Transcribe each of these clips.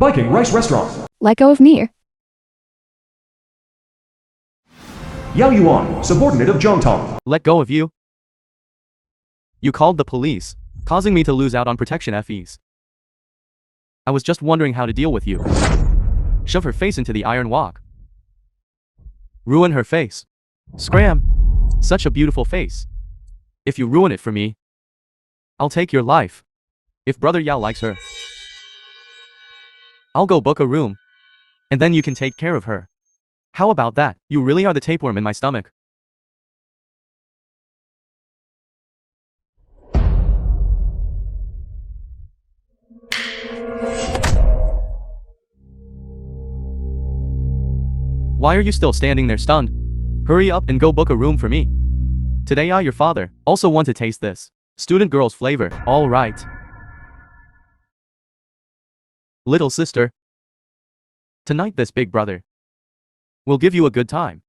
Viking Rice Restaurant. Let go of me. Yao Yuan, subordinate of Zhongtong. Let go of you? You called the police, causing me to lose out on protection fees. I was just wondering how to deal with you. Shove her face into the iron wok. Ruin her face. Scram! Such a beautiful face. If you ruin it for me, I'll take your life. If Brother Yao likes her, I'll go book a room, and then you can take care of her. How about that? You really are the tapeworm in my stomach. Why are you still standing there stunned? Hurry up and go book a room for me. Today your father also want to taste this student girl's flavor. All right. Little sister. Tonight this big brother will give you a good time.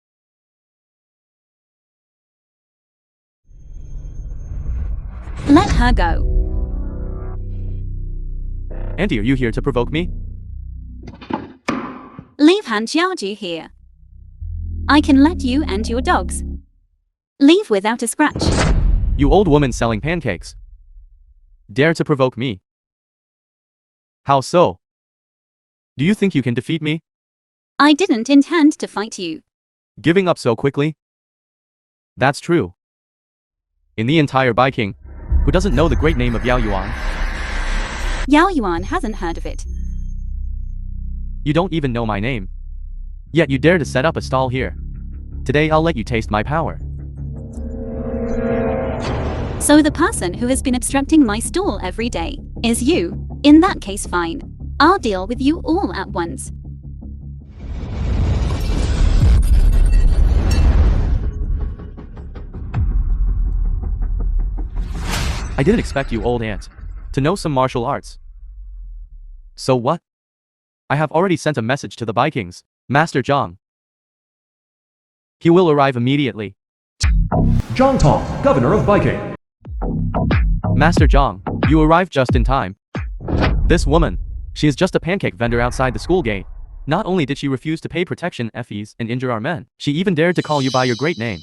Let her go. Auntie, are you here to provoke me? Leave Han Xiaoju here. I can let you and your dogs leave without a scratch. You old woman selling pancakes. Dare to provoke me? How so? Do you think you can defeat me? I didn't intend to fight you. Giving up so quickly? That's true. In the entire Viking, who doesn't know the great name of Yao Yuan? Yao Yuan hasn't heard of it. You don't even know my name. Yet you dare to set up a stall here. Today I'll let you taste my power. So the person who has been obstructing my stall every day is you. In that case, fine. I'll deal with you all at once. I didn't expect you, old aunt, to know some martial arts. So what? I have already sent a message to the Vikings, Master Zhang. He will arrive immediately. Zhongtong, governor of Viking. Master Zhang, you arrived just in time. This woman, she is just a pancake vendor outside the school gate. Not only did she refuse to pay protection fees and injure our men, she even dared to call you by your great name.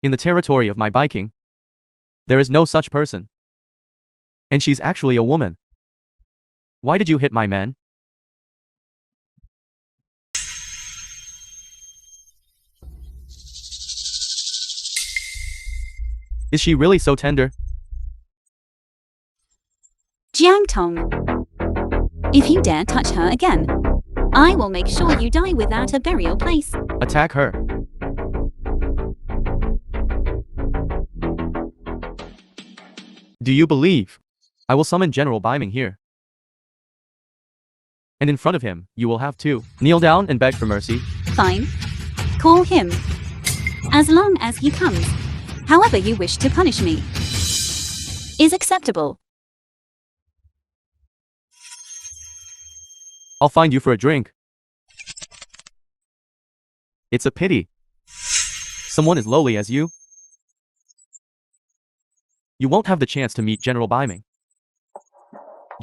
In the territory of my Viking, there is no such person. And she's actually a woman. Why did you hit my men? Is she really so tender? Jiang Tong, if you dare touch her again, I will make sure you die without a burial place. Attack her. Do you believe I will summon General Biming here? And in front of him, you will have to kneel down and beg for mercy. Fine. Call him. As long as he comes. However you wish to punish me is acceptable. I'll find you for a drink. It's a pity someone as lowly as you. You won't have the chance to meet General Biming.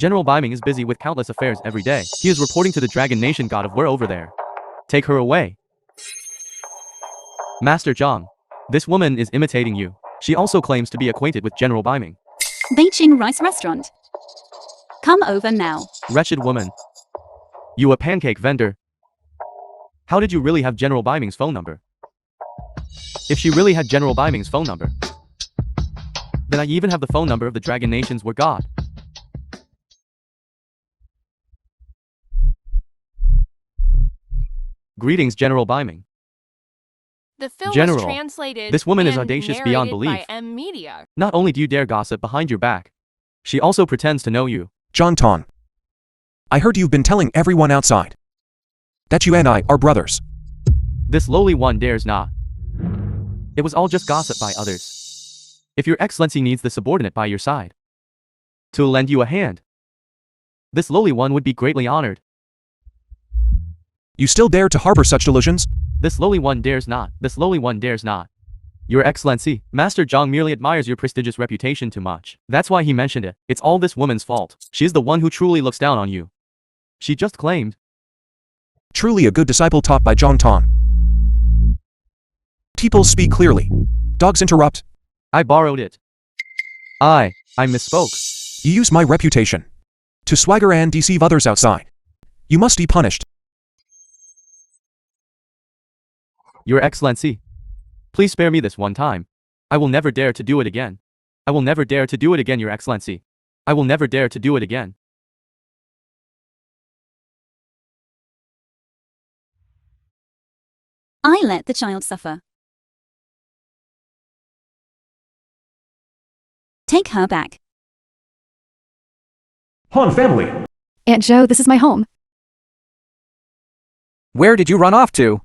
General Biming is busy with countless affairs every day. He is reporting to the Dragon Nation God of War over there. Take her away. Master Zhang, this woman is imitating you. She also claims to be acquainted with General Biming. Beijing Rice Restaurant. Come over now. Wretched woman. You a pancake vendor. How did you really have General Biming's phone number? If she really had General Biming's phone number, then I even have the phone number of the Dragon Nations War God. Greetings, General Biming. The film General, was translated this woman is and audacious beyond narrated belief. by M Media. Not only do you dare gossip behind your back, she also pretends to know you. Zhongtong, I heard you've been telling everyone outside that you and I are brothers. This lowly one dares not. It was all just gossip by others. If your excellency needs the subordinate by your side to lend you a hand, this lowly one would be greatly honored. You still dare to harbor such delusions? This lowly one dares not. This lowly one dares not. Your Excellency, Master Zhang merely admires your prestigious reputation too much. That's why he mentioned it. It's all this woman's fault. She's the one who truly looks down on you. She just claimed. Truly a good disciple taught by Zhang Tong. People speak clearly. Dogs interrupt. I borrowed it. I misspoke. You use my reputation to swagger and deceive others outside. You must be punished. Your Excellency, please spare me this one time. I will never dare to do it again. I will never dare to do it again, Your Excellency. I will never dare to do it again. I let the child suffer. Take her back. Han family. Aunt Joe, this is my home. Where did you run off to?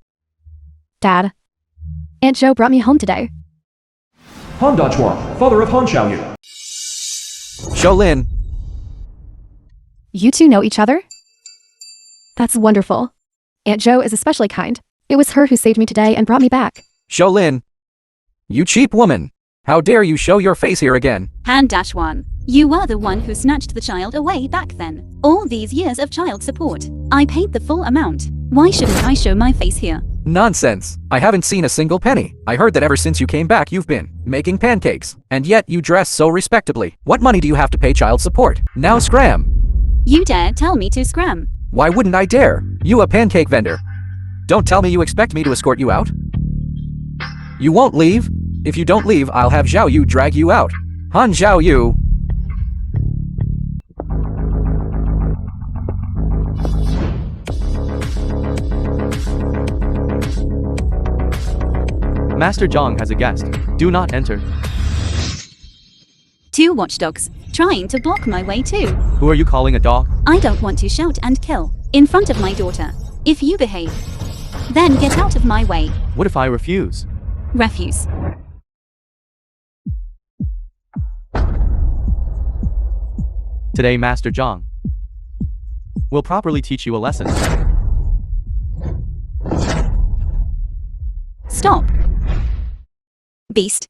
Dad. Aunt Joe brought me home today. Han Dachuan, father of Han Xiaoyu. Shaolin. You two know each other? That's wonderful. Aunt Joe is especially kind. It was her who saved me today and brought me back. Shaolin. You cheap woman. How dare you show your face here again? Han-1, you were the one who snatched the child away back then. All these years of child support. I paid the full amount. Why shouldn't I show my face here? Nonsense. I haven't seen a single penny. I heard that ever since you came back you've been making pancakes. And yet you dress so respectably. What money do you have to pay child support? Now scram. You dare tell me to scram? Why wouldn't I dare? You a pancake vendor. Don't tell me you expect me to escort you out. You won't leave? If you don't leave, I'll have Zhao Yu drag you out. Han Zhao Yu. Master Zhang has a guest. Do not enter. Two watchdogs, trying to block my way too. Who are you calling a dog? I don't want to shout and kill in front of my daughter. If you behave, then get out of my way. What if I refuse? Refuse. Today, Master Zhang will properly teach you a lesson. Stop. Beast.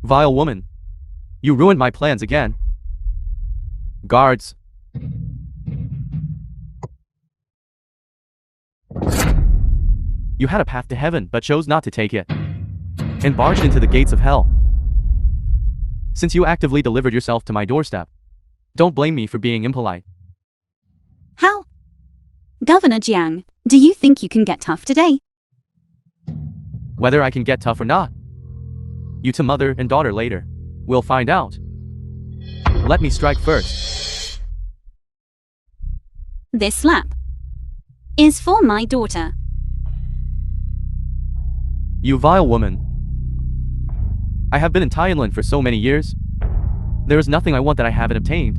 Vile woman. You ruined my plans again. Guards. You had a path to heaven but chose not to take it, and barged into the gates of hell. Since you actively delivered yourself to my doorstep, don't blame me for being impolite. How? Governor Jiang, do you think you can get tough today? Whether I can get tough or not, you to mother and daughter later. We'll find out. Let me strike first. This slap is for my daughter. You vile woman. I have been in Thailand for so many years. There is nothing I want that I haven't obtained.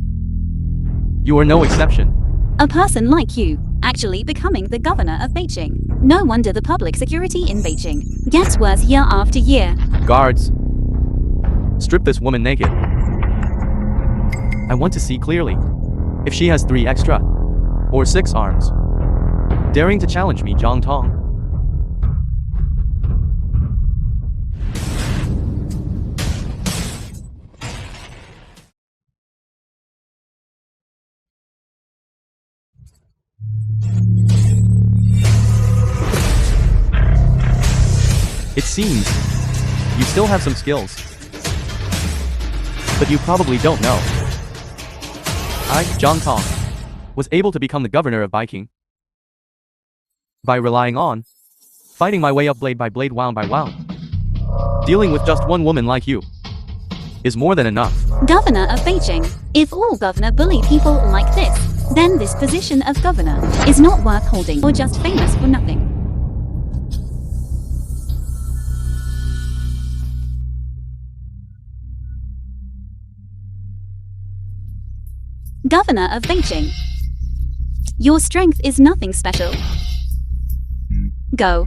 You are no exception. A person like you, actually becoming the governor of Beijing. No wonder the public security in Beijing gets worse year after year. Guards, strip this woman naked. I want to see clearly if she has 3 extra or 6 arms. Daring to challenge me, Zhang Tong. It seems you still have some skills, but you probably don't know. I, Zhang Tong, was able to become the governor of Baiking by relying on fighting my way up blade by blade, wound by wound. Dealing with just one woman like you is more than enough. Governor of Beijing. If all governor bully people like this, then this position of governor is not worth holding or just famous for nothing. Governor of Beijing. Your strength is nothing special. Go.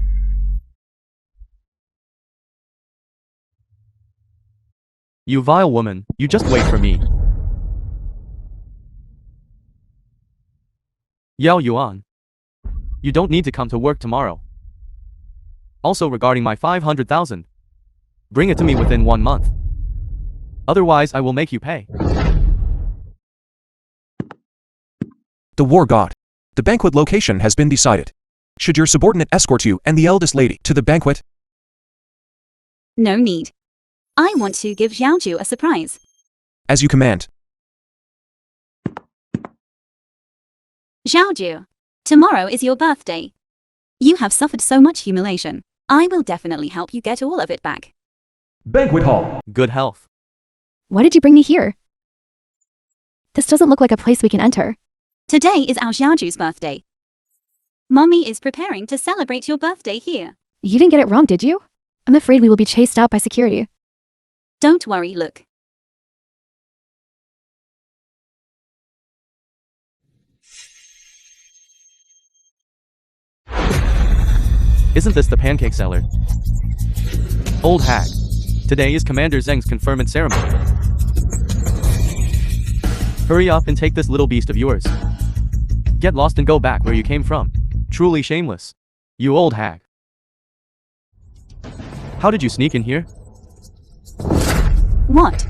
You vile woman, you just wait for me. Yao Yuan. You don't need to come to work tomorrow. Also regarding my 500,000. Bring it to me within 1 month. Otherwise I will make you pay. The war god. The banquet location has been decided. Should your subordinate escort you and the eldest lady to the banquet? No need. I want to give Xiaoju a surprise. As you command. Xiaoju, tomorrow is your birthday. You have suffered so much humiliation. I will definitely help you get all of it back. Banquet hall. Good health. Why did you bring me here? This doesn't look like a place we can enter. Today is our Xiaoju's birthday. Mommy is preparing to celebrate your birthday here. You didn't get it wrong, did you? I'm afraid we will be chased out by security. Don't worry, look. Isn't this the pancake seller? Old hag. Today is Commander Zheng's conferment ceremony. Hurry up and take this little beast of yours. Get lost and go back where you came from. Truly shameless. You old hag. How did you sneak in here? What?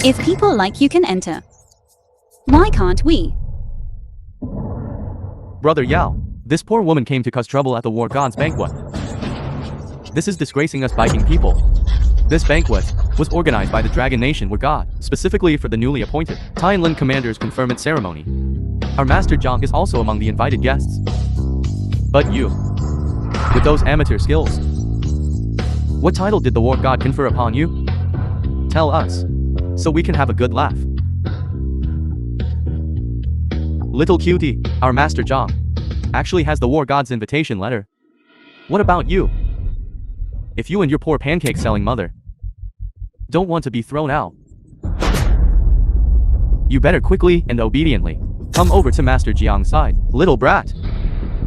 If people like you can enter, why can't we? Brother Yao, this poor woman came to cause trouble at the war god's banquet. This is disgracing us Viking people. This banquet was organized by the Dragon Nation War God, specifically for the newly appointed Tianlin Commander's conferment ceremony. Our Master Zhang is also among the invited guests. But you, with those amateur skills, what title did the war god confer upon you? Tell us, so we can have a good laugh. Little cutie, our Master Zhang actually has the war god's invitation letter. What about you? If you and your poor pancake-selling mother don't want to be thrown out, you better quickly and obediently come over to Master Jiang's side, little brat.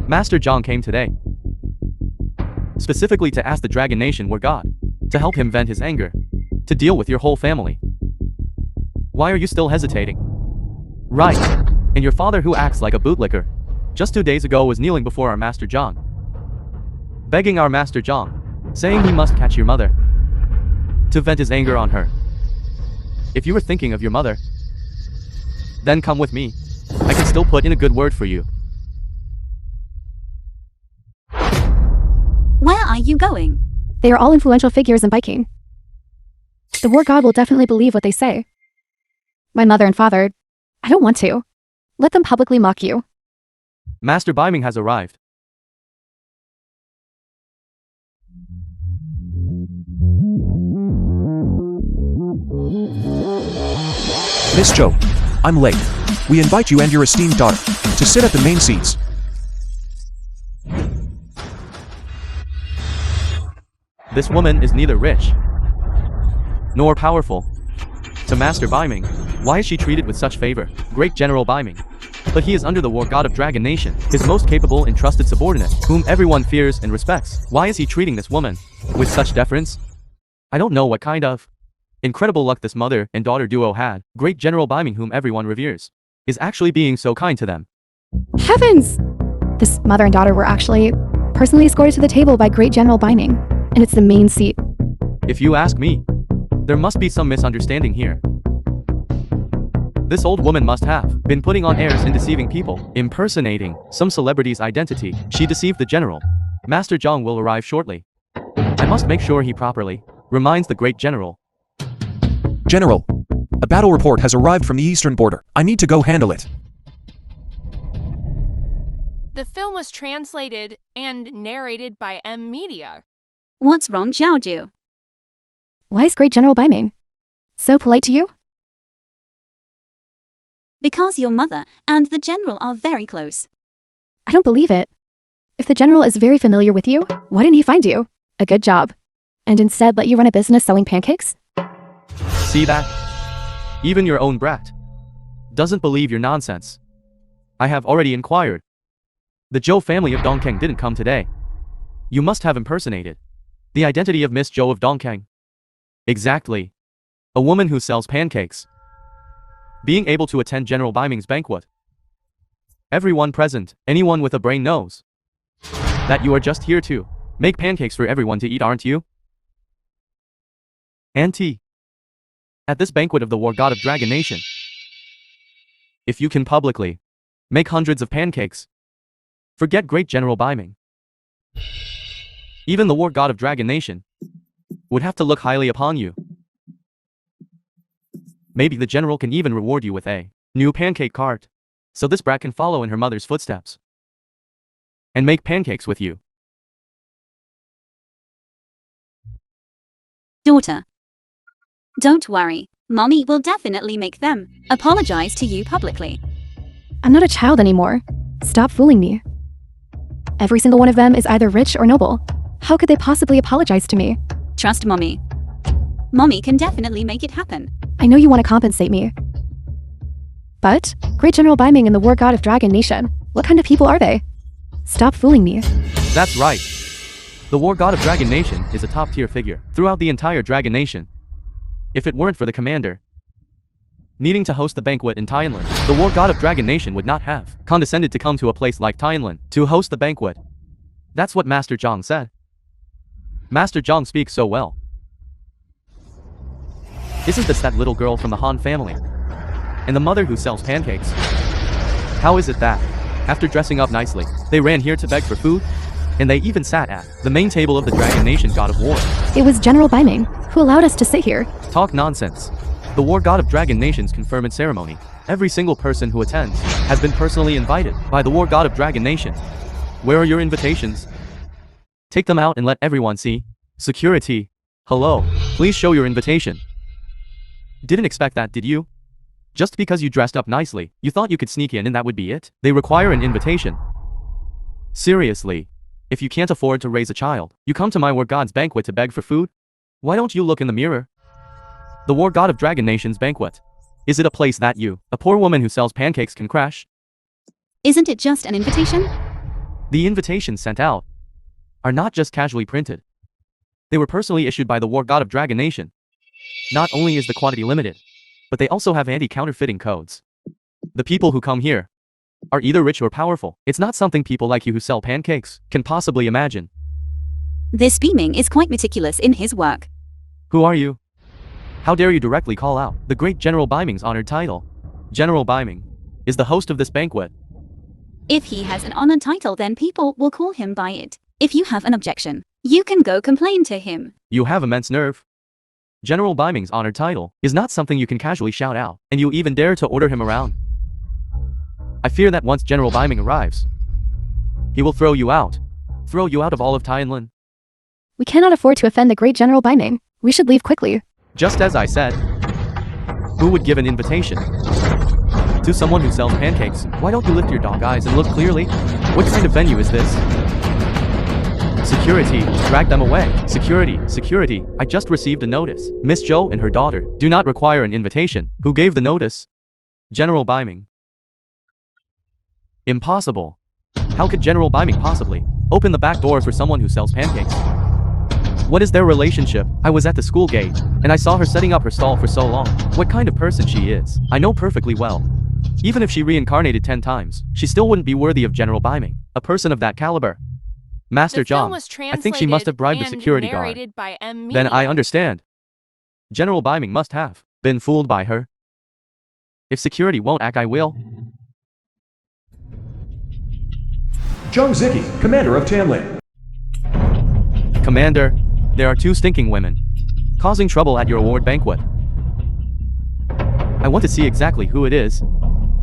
Master Zhang came today specifically to ask the Dragon Nation War God to help him vent his anger, to deal with your whole family. Why are you still hesitating? Right, and your father who acts like a bootlicker just 2 days ago was kneeling before our Master Zhang, begging our Master Zhang, saying he must catch your mother to vent his anger on her. If you were thinking of your mother, then come with me. I can still put in a good word for you. Where are you going? They are all influential figures in Viking. The war god will definitely believe what they say. My mother and father, I don't want to. Let them publicly mock you. Master Biming has arrived. Miss Zhou, I'm late. We invite you and your esteemed daughter to sit at the main seats. This woman is neither rich nor powerful. To Master Biming, why is she treated with such favor? Great General Biming. But he is under the war god of Dragon Nation, his most capable and trusted subordinate, whom everyone fears and respects. Why is he treating this woman with such deference? I don't know what kind of incredible luck this mother and daughter duo had. Great General Biming, whom everyone reveres, is actually being so kind to them. Heavens! This mother and daughter were actually personally escorted to the table by Great General Biming, and it's the main seat. If you ask me, there must be some misunderstanding here. This old woman must have been putting on airs and deceiving people, impersonating some celebrity's identity. She deceived the general. Master Zhang will arrive shortly. I must make sure he properly reminds the great general. General, a battle report has arrived from the eastern border. I need to go handle it. The film was translated and narrated by M Media. What's wrong, Xiaoju? Why is Great General Biming so polite to you? Because your mother and the general are very close. I don't believe it. If the general is very familiar with you, why didn't he find you? A good job. And instead let you run a business selling pancakes? See that? Even your own brat doesn't believe your nonsense. I have already inquired. The Zhou family of Dongkeng didn't come today. You must have impersonated the identity of Miss Zhou of Dongkeng. Exactly. A woman who sells pancakes. Being able to attend General Biming's banquet. Everyone present, anyone with a brain knows that you are just here to make pancakes for everyone to eat, aren't you? Auntie. at this banquet of the war god of Dragon Nation. If you can publicly make hundreds of pancakes, forget great General Biming. Even the war god of Dragon Nation would have to look highly upon you. Maybe the general can even reward you with a new pancake cart, so this brat can follow in her mother's footsteps and make pancakes with you. Daughter. Don't worry, Mommy will definitely make them apologize to you publicly. I'm not a child anymore. Stop fooling me. Every single one of them is either rich or noble. How could they possibly apologize to me? Trust Mommy. Mommy can definitely make it happen. I know you want to compensate me. But, Great General Biming and the War God of Dragon Nation, what kind of people are they? Stop fooling me. That's right. The war god of Dragon Nation is a top-tier figure throughout the entire Dragon Nation. If it weren't for the commander needing to host the banquet in Tianlin, the war god of Dragon Nation would not have condescended to come to a place like Tianlin to host the banquet. That's what Master Zhang said. Master Zhang speaks so well. Isn't this that little girl from the Han family? And the mother who sells pancakes? How is it that, after dressing up nicely, they ran here to beg for food? And they even sat at the main table of the Dragon Nation God of War. It was General Biming who allowed us to sit here. Talk nonsense. The War God of Dragon Nation's conferment ceremony. Every single person who attends has been personally invited by the War God of Dragon Nation. Where are your invitations? Take them out and let everyone see. Security. Hello. Please show your invitation. Didn't expect that, did you? Just because you dressed up nicely, you thought you could sneak in and that would be it? They require an invitation. Seriously. If you can't afford to raise a child, you come to my War God's banquet to beg for food? Why don't you look in the mirror? The War God of Dragon Nation's banquet. Is it a place that you, a poor woman who sells pancakes, can crash? Isn't it just an invitation? The invitations sent out are not just casually printed. They were personally issued by the War God of Dragon Nation. Not only is the quantity limited, but they also have anti-counterfeiting codes. The people who come here are either rich or powerful. It's not something people like you who sell pancakes can possibly imagine. This Beaming is quite meticulous in his work. Who are you? How dare you directly call out the great General Biming's honored title? General Biming is the host of this banquet. If he has an honored title, then people will call him by it. If you have an objection, you can go complain to him. You have immense nerve. General Biming's honored title is not something you can casually shout out, and you even dare to order him around. I fear that once General Biming arrives, he will throw you out. Throw you out of all of Tianlin. We cannot afford to offend the Great General Biming. We should leave quickly. Just as I said. Who would give an invitation to someone who sells pancakes? Why don't you lift your dog eyes and look clearly? What kind of venue is this? Security, drag them away. Security, security, I just received a notice. Miss Zhou and her daughter do not require an invitation. Who gave the notice? General Biming. Impossible. How could General Biming possibly open the back door for someone who sells pancakes? What is their relationship? I was at the school gate, and I saw her setting up her stall for so long. What kind of person she is, I know perfectly well. Even if she reincarnated 10 times, she still wouldn't be worthy of General Biming, a person of that caliber. Master Zhang, I think she must have bribed the security guard. Then I understand. General Biming must have been fooled by her. If security won't act, I will. Zhang Ziki, commander of Tianlin. Commander, there are 2 stinking women causing trouble at your award banquet. I want to see exactly who it is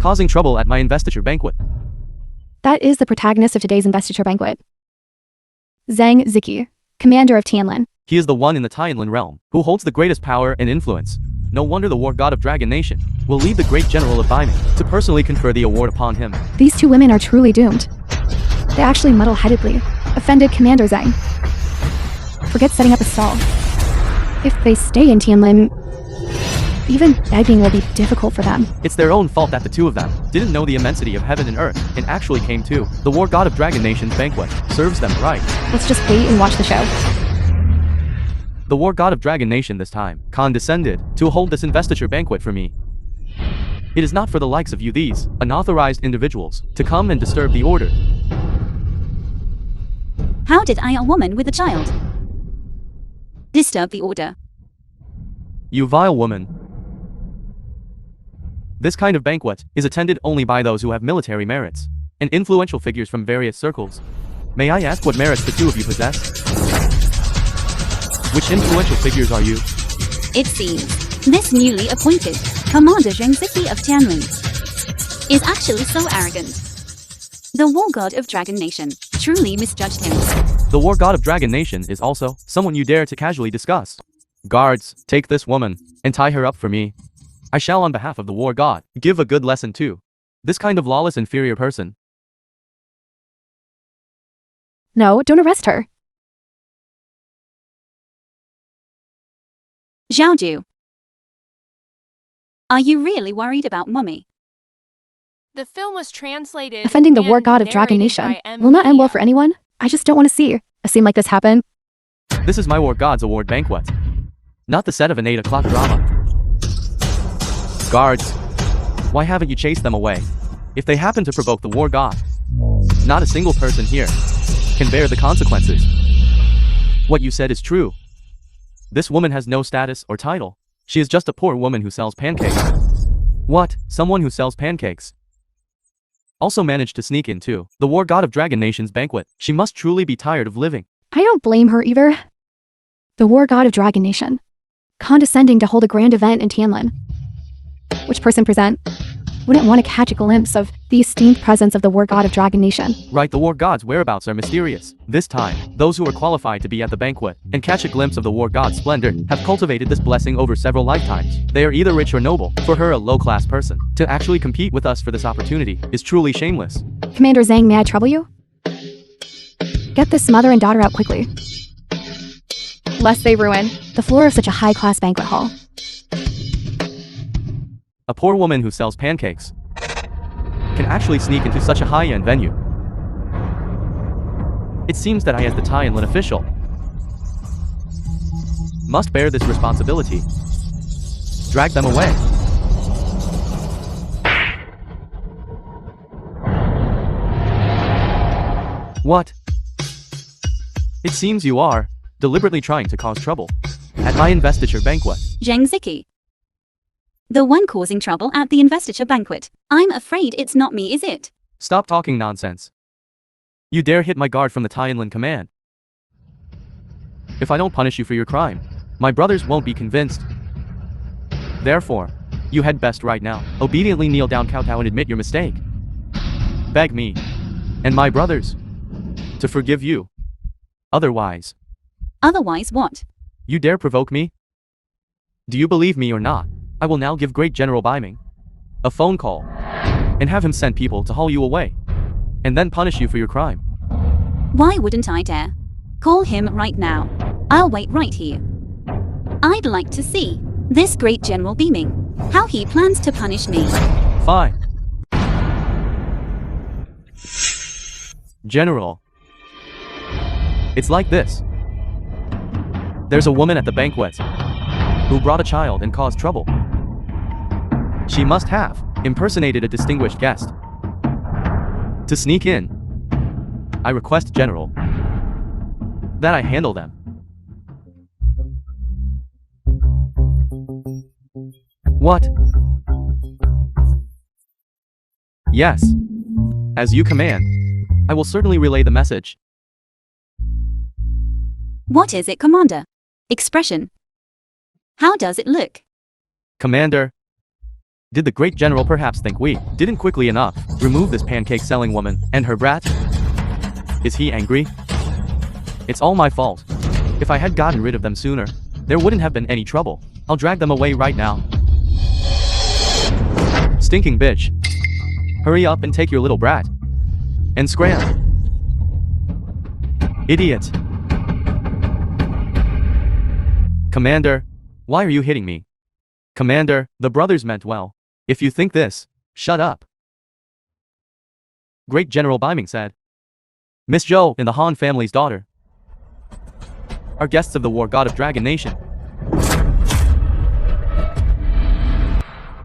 causing trouble at my investiture banquet. That is the protagonist of today's investiture banquet. Zhang Ziki, commander of Tianlin. He is the one in the Tianlin realm who holds the greatest power and influence. No wonder the War God of Dragon Nation will lead the great General of Biming to personally confer the award upon him. These 2 women are truly doomed. They actually muddle-headedly offended Commander Zhang. Forget setting up a stall. If they stay in Tianlin, even begging will be difficult for them. It's their own fault that the 2 of them didn't know the immensity of heaven and earth and actually came to the War God of Dragon Nation's banquet. Serves them right. Let's just wait and watch the show. The War God of Dragon Nation this time condescended to hold this investiture banquet for me. It is not for the likes of you, these unauthorized individuals, to come and disturb the order. How did I, a woman with a child, disturb the order? You vile woman. This kind of banquet is attended only by those who have military merits and influential figures from various circles. May I ask what merits the two of you possess? Which influential figures are you? It seems this newly appointed Commander Zheng Ziqi of Tianlin is actually so arrogant. The war god of Dragon Nation truly misjudged him. The war god of Dragon Nation is also someone you dare to casually discuss. Guards, take this woman and tie her up for me. I shall, on behalf of the war god, give a good lesson to this kind of lawless inferior person. No, don't arrest her. Zhaoju, are you really worried about Mommy? The film was translated. Offending the war and god of Dragon narrated Nation by will not end well M. for anyone. I just don't want to see a scene like this happen. This is my war god's award banquet, not the set of an 8 o'clock drama. Guards, why haven't you chased them away? If they happen to provoke the war god, not a single person here can bear the consequences. What you said is true. This woman has no status or title. She is just a poor woman who sells pancakes. What? Someone who sells pancakes also managed to sneak into the war god of Dragon Nation's banquet. She must truly be tired of living. I don't blame her either. The war god of Dragon Nation, condescending to hold a grand event in Tianlin. Which person present wouldn't want to catch a glimpse of the esteemed presence of the war god of Dragon Nation? Right, the war god's whereabouts are mysterious. This time, those who are qualified to be at the banquet and catch a glimpse of the war god's splendor have cultivated this blessing over several lifetimes. They are either rich or noble. For her, a low-class person, to actually compete with us for this opportunity is truly shameless. Commander Zhang, may I trouble you? Get this mother and daughter out quickly, lest they ruin the floor of such a high-class banquet hall. A poor woman who sells pancakes can actually sneak into such a high-end venue. It seems that I, as the Tianlin official, must bear this responsibility. Drag them away. What? It seems you are deliberately trying to cause trouble at my investiture banquet. Zheng Ziqi, the one causing trouble at the investiture banquet. I'm afraid it's not me, is it? Stop talking nonsense. You dare hit my guard from the Tianlin command. If I don't punish you for your crime, my brothers won't be convinced. Therefore, you had best right now obediently kneel down, kowtow, and admit your mistake. Beg me and my brothers to forgive you. Otherwise what? you dare provoke me? Do you believe me or not? I will now give Great General Biming a phone call and have him send people to haul you away and then punish you for your crime. Why wouldn't I dare? Call him right now. I'll wait right here. I'd like to see this Great General Beaming, how he plans to punish me. Fine. General, it's like this. There's a woman at the banquet who brought a child and caused trouble. She must have impersonated a distinguished guest to sneak in. I request, General, that I handle them. What? Yes. As you command, I will certainly relay the message. What is it, Commander? Expression. How does it look? Commander, did the Great General perhaps think we didn't quickly enough remove this pancake-selling woman and her brat? Is he angry? It's all my fault. If I had gotten rid of them sooner, there wouldn't have been any trouble. I'll drag them away right now. Stinking bitch. Hurry up and take your little brat. And scram. Idiot. Commander, why are you hitting me? Commander, the brothers meant well. If you think this, shut up. Great General Biming said. Miss Zhou and the Han family's daughter are guests of the war god of Dragon Nation.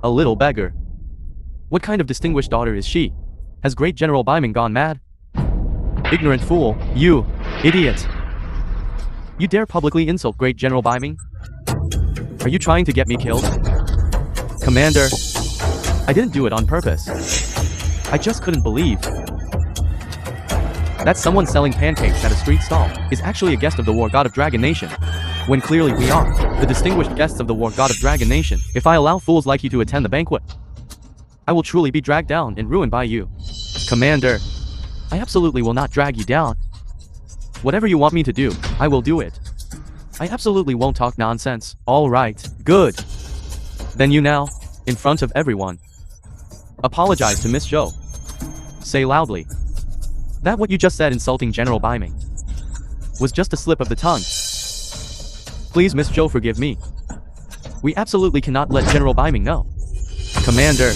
A little beggar. What kind of distinguished daughter is she? Has Great General Biming gone mad? Ignorant fool, you, idiot. You dare publicly insult Great General Biming? Are you trying to get me killed? Commander, I didn't do it on purpose. I just couldn't believe that someone selling pancakes at a street stall is actually a guest of the war god of Dragon Nation, when clearly we are the distinguished guests of the war god of Dragon Nation. If I allow fools like you to attend the banquet, I will truly be dragged down and ruined by you. Commander, I absolutely will not drag you down. Whatever you want me to do, I will do it. I absolutely won't talk nonsense. All right, good. Then you now, in front of everyone, apologize to Miss Zhou. Say loudly that what you just said insulting General Biming was just a slip of the tongue. Please, Miss Zhou, forgive me. We absolutely cannot let General Biming know. Commander,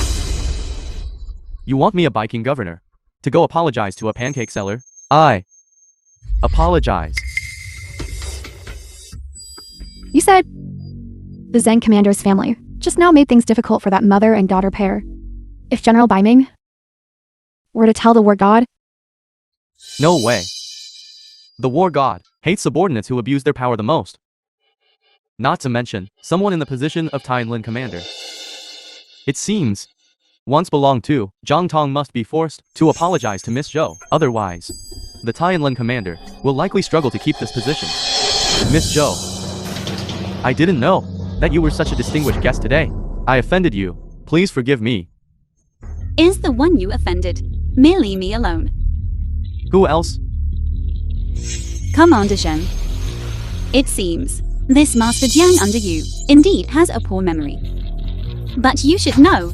you want me, a Viking governor, to go apologize to a pancake seller? I apologize. You said the Zhang commander's family just now made things difficult for that mother and daughter pair. If General Biming were to tell the war god? No way. The war god hates subordinates who abuse their power the most. Not to mention, someone in the position of Tianlin commander. It seems, once belonged to, Zhang Tong must be forced to apologize to Miss Zhou. Otherwise, the Tianlin commander will likely struggle to keep this position. Miss Zhou, I didn't know that you were such a distinguished guest today. I offended you. Please forgive me. Is the one you offended merely me alone? Who else? Commander Zheng. It seems this Master Jiang under you indeed has a poor memory. But you should know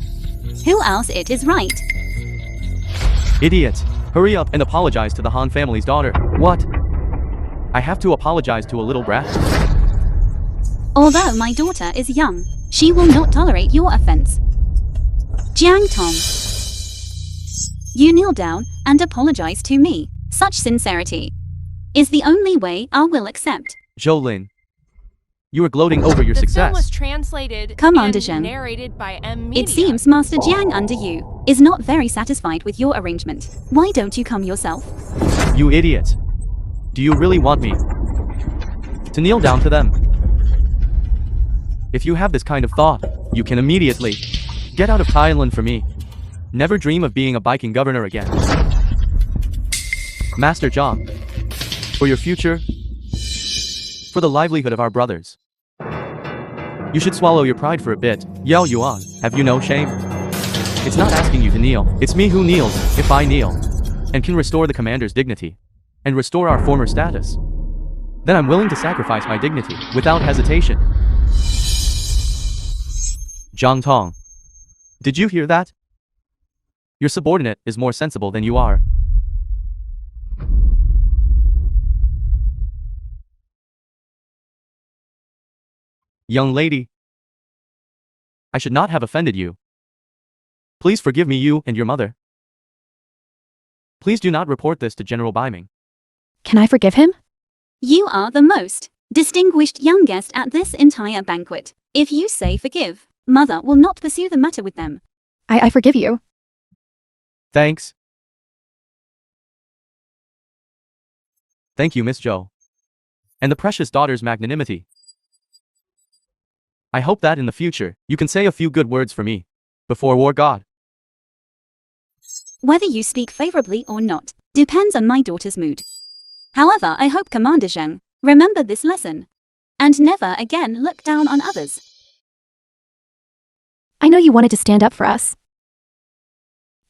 who else it is, right? Idiot. Hurry up and apologize to the Han family's daughter. What? I have to apologize to a little brat? Although my daughter is young, she will not tolerate your offense. Jiang Tong, you kneel down and apologize to me. Such sincerity is the only way I will accept. Zhou, you are gloating over your The film was success. translated Commander and Zheng. narrated by M. Media. It seems Master Jiang under you is not very satisfied with your arrangement. Why don't you come yourself? You idiot. Do you really want me to kneel down to them? If you have this kind of thought, you can immediately get out of Thailand for me. Never dream of being a Viking governor again. Master Zhang, for your future, for the livelihood of our brothers, you should swallow your pride for a bit. Yao Yuan, have you no shame? It's not asking you to kneel, it's me who kneels, if I kneel, and can restore the commander's dignity, and restore our former status. Then I'm willing to sacrifice my dignity, without hesitation. Zhang Tong, did you hear that? Your subordinate is more sensible than you are. Young lady, I should not have offended you. Please forgive me, you and your mother. Please do not report this to General Biming. Can I forgive him? You are the most distinguished young guest at this entire banquet. If you say forgive, Mother will not pursue the matter with them. I forgive you. Thanks. Thank you, Miss Zhou. And the precious daughter's magnanimity. I hope that in the future, you can say a few good words for me, before war god. Whether you speak favorably or not, depends on my daughter's mood. However, I hope Commander Zheng remember this lesson, and never again look down on others. I know you wanted to stand up for us.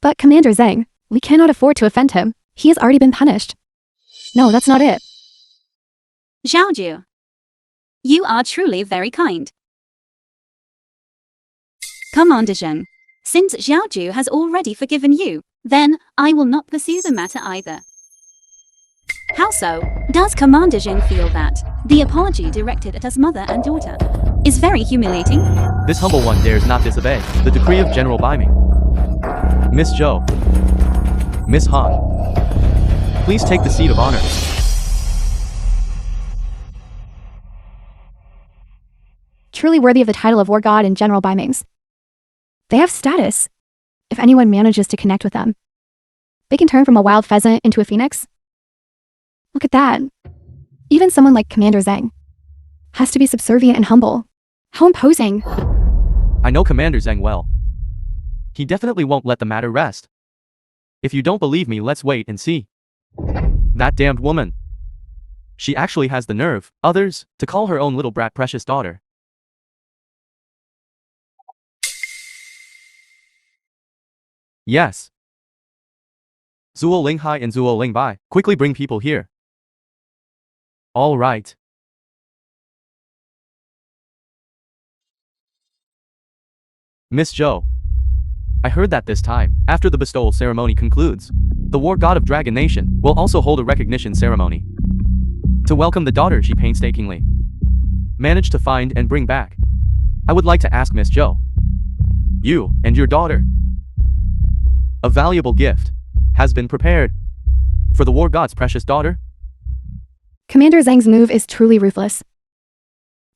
But Commander Zheng, we cannot afford to offend him. He has already been punished. No, that's not it. Zhaoju, you are truly very kind. Commander Zheng, since Zhaoju has already forgiven you, then I will not pursue the matter either. How so? Does Commander Zheng feel that the apology directed at us mother and daughter is very humiliating? This humble one dares not disobey the decree of General Biming. Miss Zhou, Miss Han, please take the seat of honor. Truly worthy of the title of War God and General Bimings. They have status. If anyone manages to connect with them, they can turn from a wild pheasant into a phoenix. Look at that. Even someone like Commander Zheng has to be subservient and humble. How imposing. I know Commander Zheng well. he definitely won't let the matter rest. If you don't believe me, let's wait and see. That damned woman. She actually has the nerve, others, to call her own little brat precious daughter. Yes. Zuo Ling Hai and Zuo Ling Bai, quickly bring people here. All right. Miss Zhou. I heard that this time, after the bestowal ceremony concludes, the war god of Dragon Nation will also hold a recognition ceremony to welcome the daughter she painstakingly managed to find and bring back. I would like to ask Miss Zhou, you and your daughter, a valuable gift has been prepared for the war god's precious daughter? Commander Zhang's move is truly ruthless.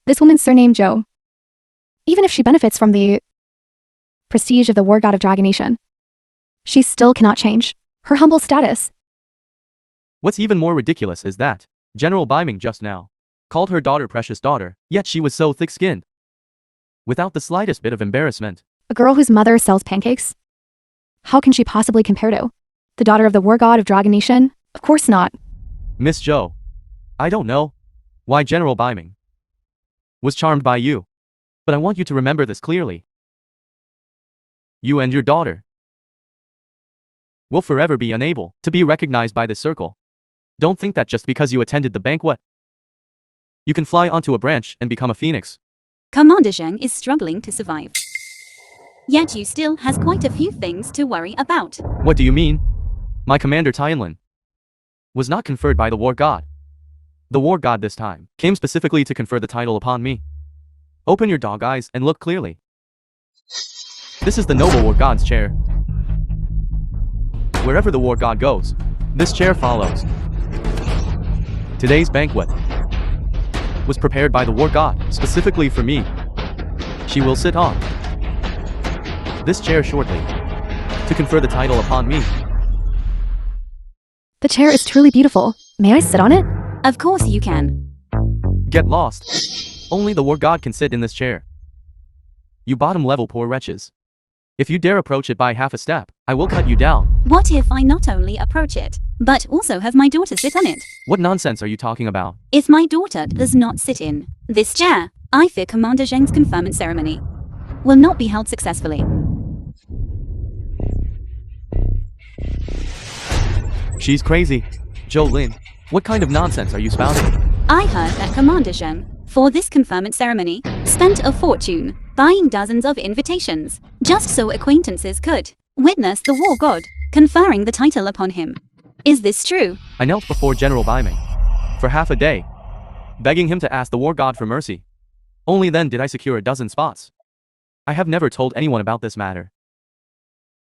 This woman's surname Zhou. Even if she benefits from the prestige of the war god of Dragon Nation, she still cannot change her humble status. What's even more ridiculous is that General Biming just now called her daughter precious daughter, yet she was so thick-skinned, without the slightest bit of embarrassment. A girl whose mother sells pancakes? How can she possibly compare to the daughter of the war god of Dragon Nation? Of course not. Miss Zhou, I don't know why General Biming was charmed by you, but I want you to remember this clearly. You and your daughter will forever be unable to be recognized by this circle. Don't think that just because you attended the banquet, you can fly onto a branch and become a phoenix. Commander Zhang is struggling to survive. Yet you still has quite a few things to worry about. What do you mean? My commander Tianlin was not conferred by the war god. The war god this time came specifically to confer the title upon me. Open your dog eyes and look clearly. This is the noble war god's chair. Wherever the war god goes, this chair follows. Today's banquet was prepared by the war god specifically for me. She will sit on this chair shortly to confer the title upon me. The chair is truly beautiful. May I sit on it? Of course you can. Get lost. Only the war god can sit in this chair. You bottom-level poor wretches. If you dare approach it by half a step, I will cut you down. What if I not only approach it, but also have my daughter sit on it? What nonsense are you talking about? If my daughter does not sit in this chair, I fear Commander Zhang's conferment ceremony will not be held successfully. She's crazy. Zhou Lin, what kind of nonsense are you spouting? I heard that Commander Zhang, for this conferment ceremony, spent a fortune buying dozens of invitations, just so acquaintances could witness the war god conferring the title upon him. Is this true? I knelt before General Biming for half a day, begging him to ask the war god for mercy. Only then did I secure a dozen spots. I have never told anyone about this matter.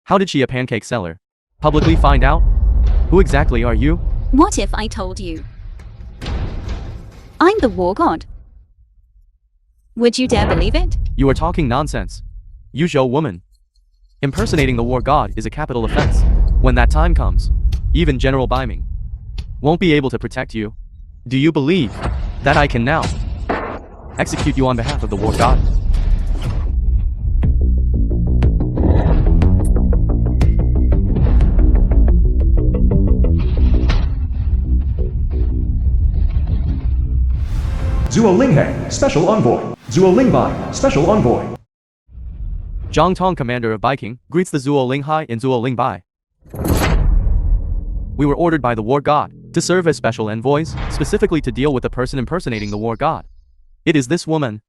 How did she, a pancake seller, publicly find out? Who exactly are you? What if I told you I'm the war god? Would you dare believe it? You are talking nonsense. You Zhou woman. Impersonating the war god is a capital offense. When that time comes, even General Biming won't be able to protect you. Do you believe that I can now execute you on behalf of the war god? Zuo Linghe, Special Envoy. Zuo Lingbai, Special Envoy. Zhang Tong, commander of Biking, greets the Zuo Linghai and Zuo Lingbai. We were ordered by the war god to serve as special envoys, specifically to deal with the person impersonating the war god. It is this woman.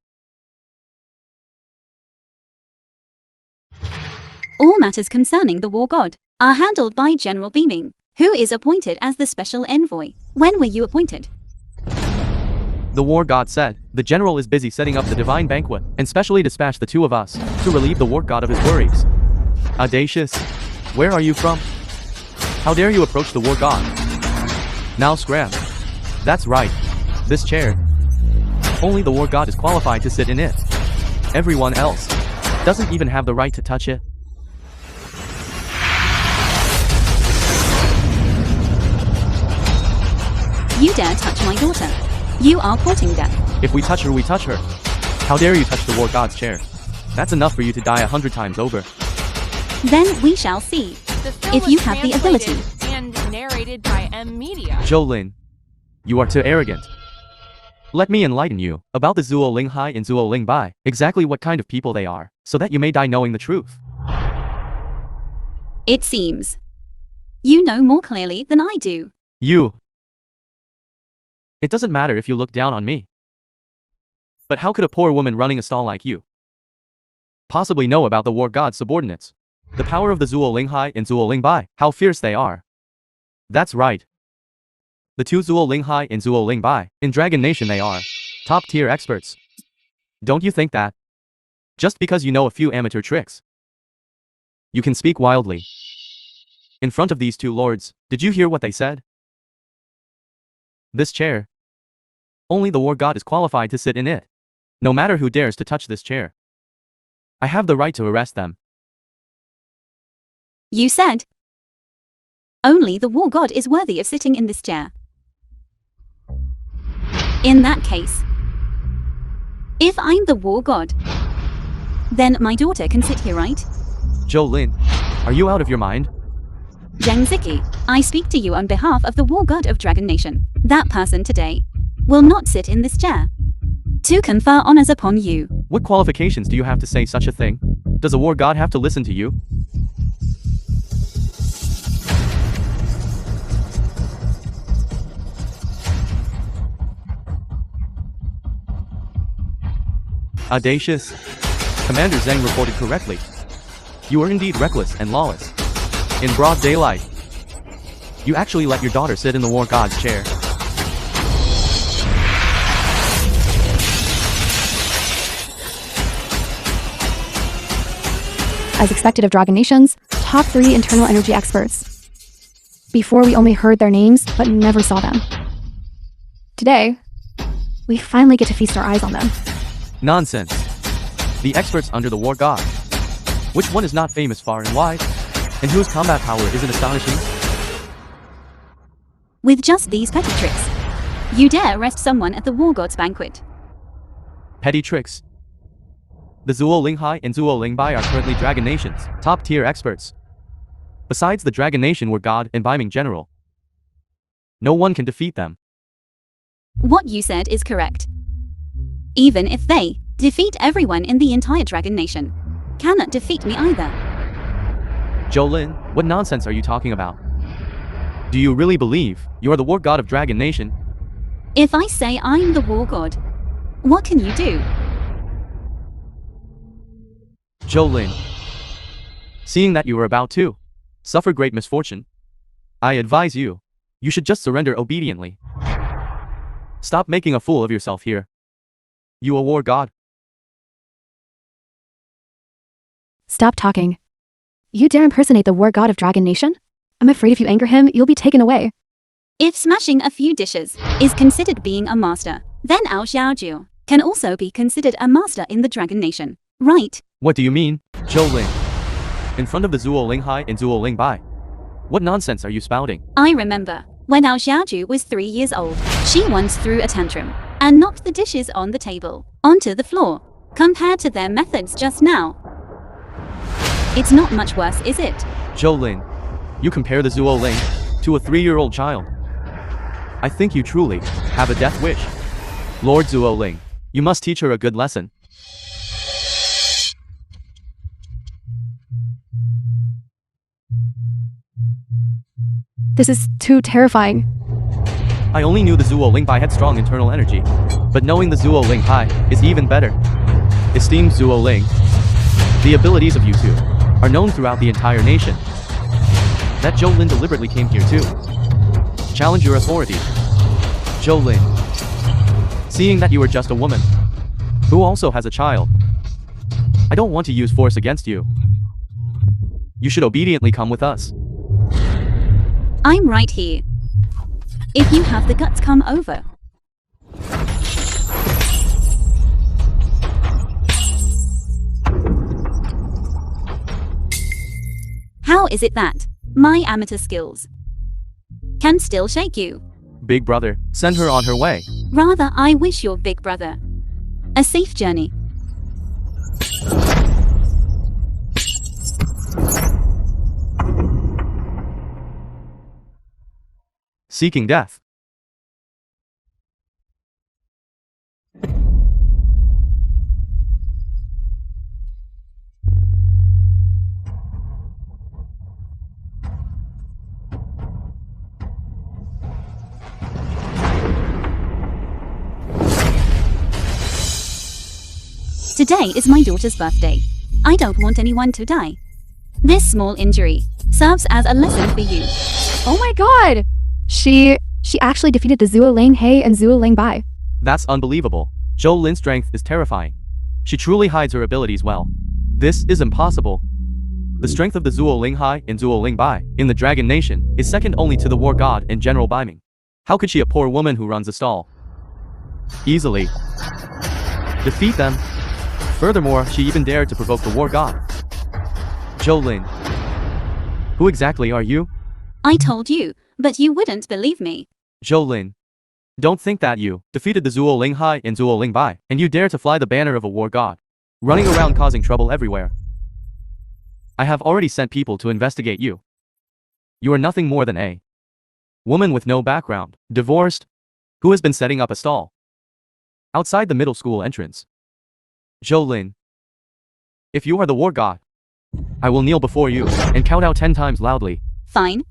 All matters concerning the war god are handled by General Beaming, who is appointed as the special envoy. When were you appointed? The war god said, the general is busy setting up the divine banquet, and specially dispatched the two of us to relieve the war god of his worries. Audacious. Where are you from? How dare you approach the war god? Now scram. That's right. This chair. Only the war god is qualified to sit in it. Everyone else doesn't even have the right to touch it. You dare touch my daughter. You are courting death. If we touch her, we touch her. How dare you touch the war god's chair? That's enough for you to die 100 times over. Then we shall see. The film If was you have the ability. translated and narrated by M Media. Jolin, you are too arrogant. Let me enlighten you about the Zuo Ling Hai and Zuo Ling Bai, exactly what kind of people they are, so that you may die knowing the truth. It seems. You know more clearly than I do. You. It doesn't matter if you look down on me. But how could a poor woman running a stall like you possibly know about the war god's subordinates? The power of the Zuo Ling Hai and Zuo Ling Bai, how fierce they are. That's right. The two Zuo Ling Hai and Zuo Ling Bai, in Dragon Nation they are top-tier experts. Don't you think that? Just because you know a few amateur tricks, you can speak wildly. In front of these two lords, did you hear what they said? This chair. Only the war god is qualified to sit in it. No matter who dares to touch this chair, I have the right to arrest them. You said. Only the war god is worthy of sitting in this chair. In that case, if I'm the war god, then my daughter can sit here, right? Jolin, are you out of your mind? Zheng Ziki, I speak to you on behalf of the war god of Dragon Nation. That person today will not sit in this chair to confer honors upon you. What qualifications do you have to say such a thing? Does a war god have to listen to you? Audacious. Commander Zheng reported correctly. You are indeed reckless and lawless. In broad daylight, you actually let your daughter sit in the war god's chair. As expected of Dragon Nations, top 3 internal energy experts. Before we only heard their names, but never saw them. Today, we finally get to feast our eyes on them. Nonsense. The experts under the war god. Which one is not famous far and wide? And whose combat power isn't astonishing? With just these petty tricks, you dare arrest someone at the war god's banquet. Petty tricks. The Zuo Ling Hai and Zuo Ling Bai are currently Dragon Nation's top-tier experts. Besides the Dragon Nation war god and Baiming general, no one can defeat them. What you said is correct. Even if they defeat everyone in the entire Dragon Nation, cannot defeat me either. Jolin, what nonsense are you talking about? Do you really believe you are the war god of Dragon Nation? If I say I'm the war god, what can you do? Jolin, seeing that you are about to suffer great misfortune, I advise you, you should just surrender obediently. Stop making a fool of yourself here. You a war god? Stop talking. You dare impersonate the war god of Dragon Nation? I'm afraid if you anger him, you'll be taken away. If smashing a few dishes is considered being a master, then Ao Xiaojiu can also be considered a master in the Dragon Nation, right? What do you mean, Jolin? In front of the Zuo Ling Hai and Zuo Ling Bai, what nonsense are you spouting? I remember when Ao Xiaojiu was 3 years old, she once threw a tantrum and knocked the dishes on the table onto the floor. Compared to their methods just now, it's not much worse, is it? Jolin, you compare the Zuo Ling to a 3-year-old child. I think you truly have a death wish. Lord Zuo Ling, you must teach her a good lesson. This is too terrifying. I only knew the Zuo Ling Bai had strong internal energy, but knowing the Zuo Ling Hai is even better. Esteemed Zuo Ling, the abilities of you two are known throughout the entire nation. That Jolin deliberately came here too. Challenge your authority. Jolin, seeing that you are just a woman who also has a child, I don't want to use force against you. You should obediently come with us. I'm right here. If you have the guts, come over. How is it that my amateur skills can still shake you? Big brother, send her on her way. Rather, I wish your big brother a safe journey. seeking death. Today is my daughter's birthday. I don't want anyone to die. This small injury serves as a lesson for you. Oh my god! She actually defeated the Zuo Ling Hei and Zuo Ling Bai. That's unbelievable. Zhou Lin's strength is terrifying. She truly hides her abilities well. This is impossible. The strength of the Zuo Ling Hai and Zuo Ling Bai in the Dragon Nation is second only to the War God and General Baiming. How could she, a poor woman who runs a stall, easily defeat them? Furthermore, she even dared to provoke the War God. Zhou Lin. Who exactly are you? I told you, but you wouldn't believe me. Zhou Lin. Don't think that you defeated the Zuo Ling Hai and Zuo Ling Bai, and you dare to fly the banner of a war god, running around causing trouble everywhere. I have already sent people to investigate you. You are nothing more than a woman with no background, divorced, who has been setting up a stall outside the middle school entrance. Zhou Lin. If you are the war god, I will kneel before you and count out 10 times loudly. Fine.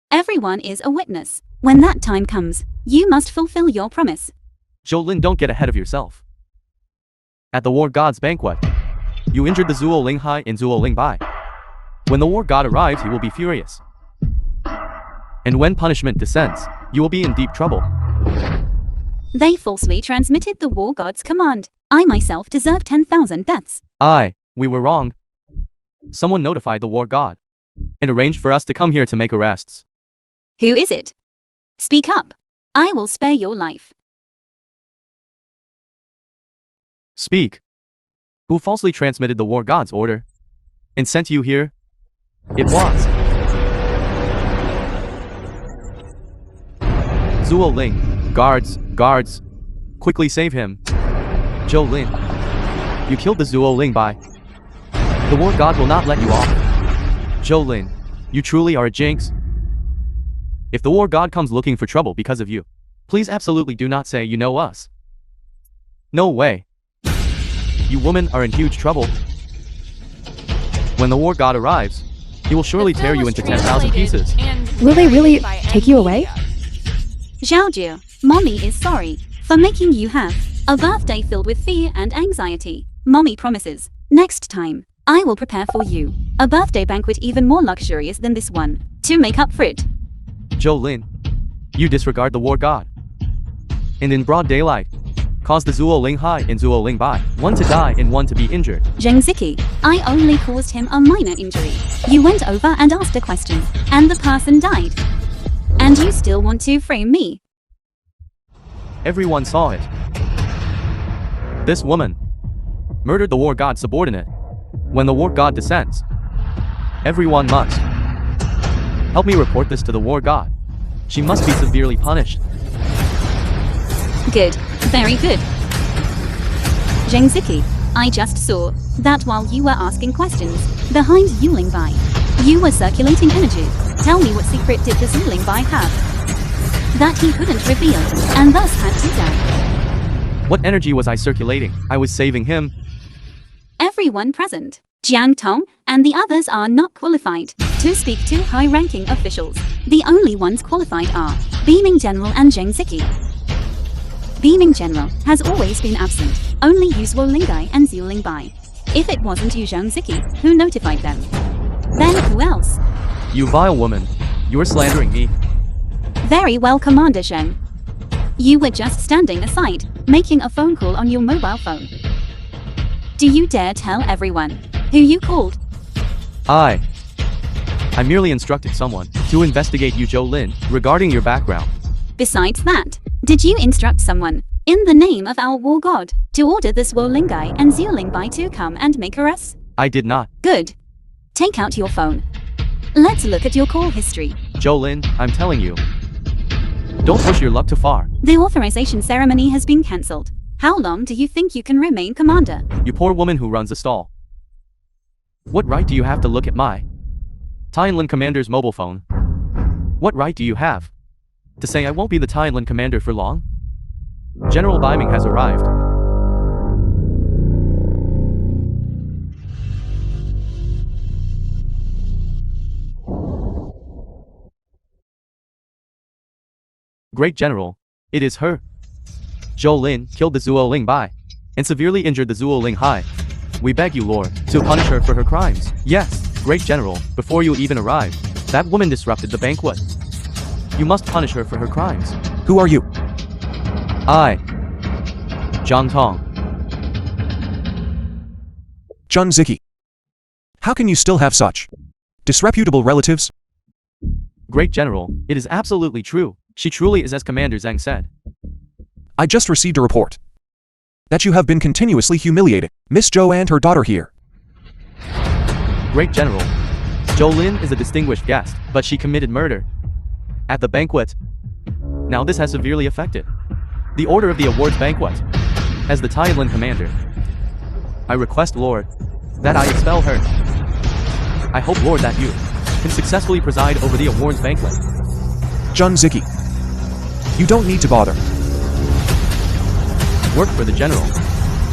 Everyone is a witness. When that time comes, you must fulfill your promise. Zhou Lin, don't get ahead of yourself. At the war god's banquet, you injured the Zuo Ling Hai and Zuo Ling Bai. When the war god arrives, he will be furious. And when punishment descends, you will be in deep trouble. They falsely transmitted the war god's command. I myself deserve 10,000 deaths. We were wrong. Someone notified the war god and arranged for us to come here to make arrests. Who is it? Speak up. I will spare your life. Speak. Who falsely transmitted the war god's order and sent you here? It was Zuo Ling. Guards, quickly save him. Zhou Lin, you killed the Zuo Ling Bai. The war god will not let you off. Zhou Lin, you truly are a jinx. If the war god comes looking for trouble because of you, please absolutely do not say you know us. No way. You women are in huge trouble. When the war god arrives, he will surely The tear film you was into 10,000 pieces. translated and Will they really narrated by take you away? Zhaojie, Mommy is sorry for making you have a birthday filled with fear and anxiety. Mommy promises, next time, I will prepare for you a birthday banquet even more luxurious than this one, to make up for it. Zhou Lin, you disregard the war god. And in broad daylight, cause the Zuo Ling Hai and Zuo Ling Bai, one to die and one to be injured. Zheng Ziki, I only caused him a minor injury. You went over and asked a question, and the person died. And you still want to frame me? Everyone saw it. This woman murdered the war god's subordinate. When the war god descends, everyone must help me report this to the war god. She must be severely punished. Good. Very good. Zheng Ziki, I just saw that while you were asking questions behind Yuling Bai, you were circulating energy. Tell me what secret did the Yuling Bai have that he couldn't reveal and thus had to die? What energy was I circulating? I was saving him. Everyone present, Jiang Tong and the others are not qualified to speak to high-ranking officials. The only ones qualified are Beaming General and Zheng Ziki. Beaming General has always been absent. Only Yu Zuo Lingai and Xiu Lingbai. If it wasn't Yu Zhang Ziki who notified them, then who else? You vile woman. You are slandering me. Very well, Commander Zheng. You were just standing aside, making a phone call on your mobile phone. Do you dare tell everyone who you called? I merely instructed someone to investigate you, Zhou Lin, regarding your background. Besides that, did you instruct someone, in the name of our war god, to order the Zuo Lingai and Xiu Lingbai to come and make arrests? I did not. Good. Take out your phone. Let's look at your call history. Zhou Lin, I'm telling you. Don't push your luck too far. The authorization ceremony has been cancelled. How long do you think you can remain commander? You poor woman who runs a stall. What right do you have to look at my Tianlin commander's mobile phone? What right do you have to say I won't be the Thailand commander for long? General Biming has arrived. Great General, it is her. Zhou Lin killed the Zuo Ling Bai and severely injured the Zuo Ling Hai. We beg you, Lord, to punish her for her crimes. Yes, Great General, before you even arrived, that woman disrupted the banquet. You must punish her for her crimes. Who are you? I, Zhang Tong. Jun Ziki. How can you still have such disreputable relatives? Great General, it is absolutely true. She truly is as Commander Zhang said. I just received a report that you have been continuously humiliating Miss Zhou and her daughter here. Great General, Zhou Lin is a distinguished guest, but she committed murder at the banquet. Now this has severely affected the order of the awards banquet. As the Thailand commander, I request, Lord, that I expel her. I hope, Lord, that you can successfully preside over the awards banquet. Jun Ziki. You don't need to bother. Work for the general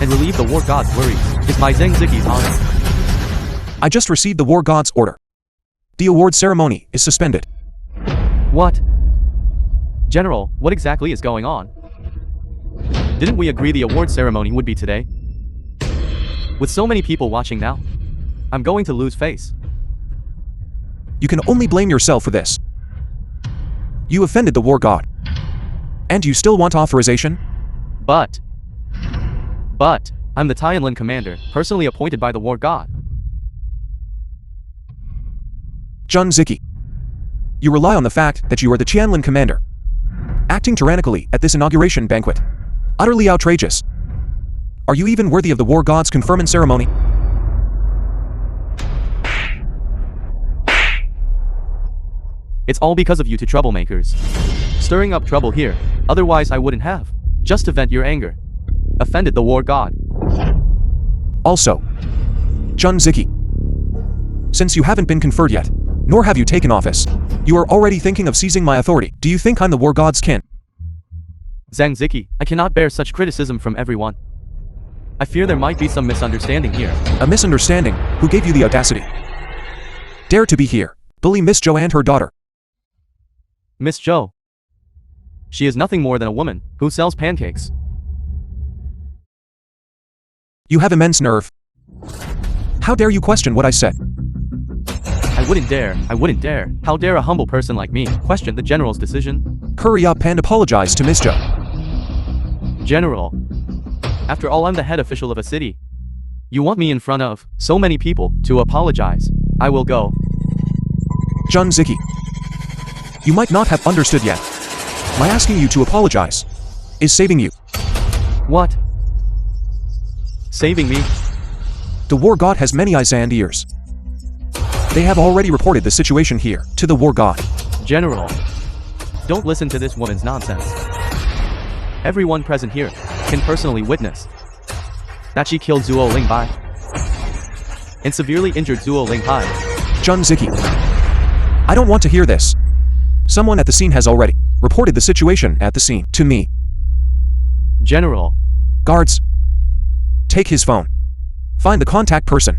and relieve the war god's worries is my Zhang Ziki's honor. I just received the war god's order. The award ceremony is suspended. What? General, what exactly is going on? Didn't we agree the award ceremony would be today? With so many people watching now, I'm going to lose face. You can only blame yourself for this. You offended the war god. And you still want authorization? But, I'm the Thailand commander, personally appointed by the war god. Jun Ziki. You rely on the fact that you are the Tianlin commander, acting tyrannically at this inauguration banquet. Utterly outrageous. Are you even worthy of the war god's conferment ceremony? It's all because of you two troublemakers. Stirring up trouble here, otherwise I wouldn't have. Just to vent your anger. Offended the war god. Also, Jun Ziki. Since you haven't been conferred yet, nor have you taken office, you are already thinking of seizing my authority. Do you think I'm the war god's kin? Zhang Ziki, I cannot bear such criticism from everyone. I fear there might be some misunderstanding here. A misunderstanding? Who gave you the audacity? Dare to be here, bully Miss Zhou and her daughter. Miss Zhou. She is nothing more than a woman who sells pancakes. You have immense nerve. How dare you question what I said? I wouldn't dare. How dare a humble person like me question the general's decision? Hurry up and apologize to Miss Zhou. General. After all, I'm the head official of a city. You want me in front of so many people to apologize. I will go. Jun Ziki. You might not have understood yet. My asking you to apologize is saving you. What? Saving me? The war god has many eyes and ears. They have already reported the situation here to the war god. General, don't listen to this woman's nonsense. Everyone present here can personally witness that she killed Zuo Ling Bai and severely injured Zuo Ling Hai. Jun Ziki. I don't want to hear this. Someone at the scene has already reported the situation at the scene to me. General. Guards. Take his phone. Find the contact person.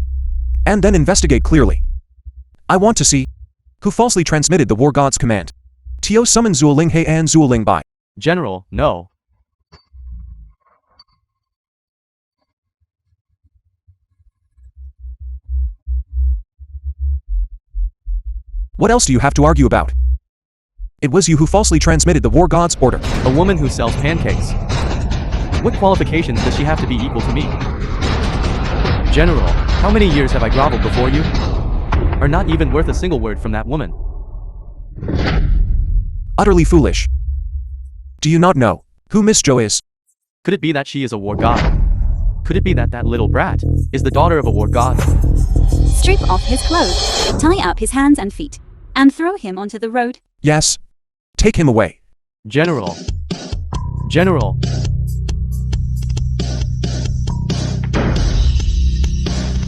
And then investigate clearly. I want to see who falsely transmitted the war god's command. Tio summon Zuo Ling He and Zuo Ling Bai. General, no. What else do you have to argue about? It was you who falsely transmitted the war god's order. A woman who sells pancakes. What qualifications does she have to be equal to me? General, how many years have I groveled before you? Are not even worth a single word from that woman. Utterly foolish. Do you not know who Miss Zhou is? Could it be that she is a war god? Could it be that that little brat is the daughter of a war god? Strip off his clothes, tie up his hands and feet, and throw him onto the road. Yes. Take him away. General. General.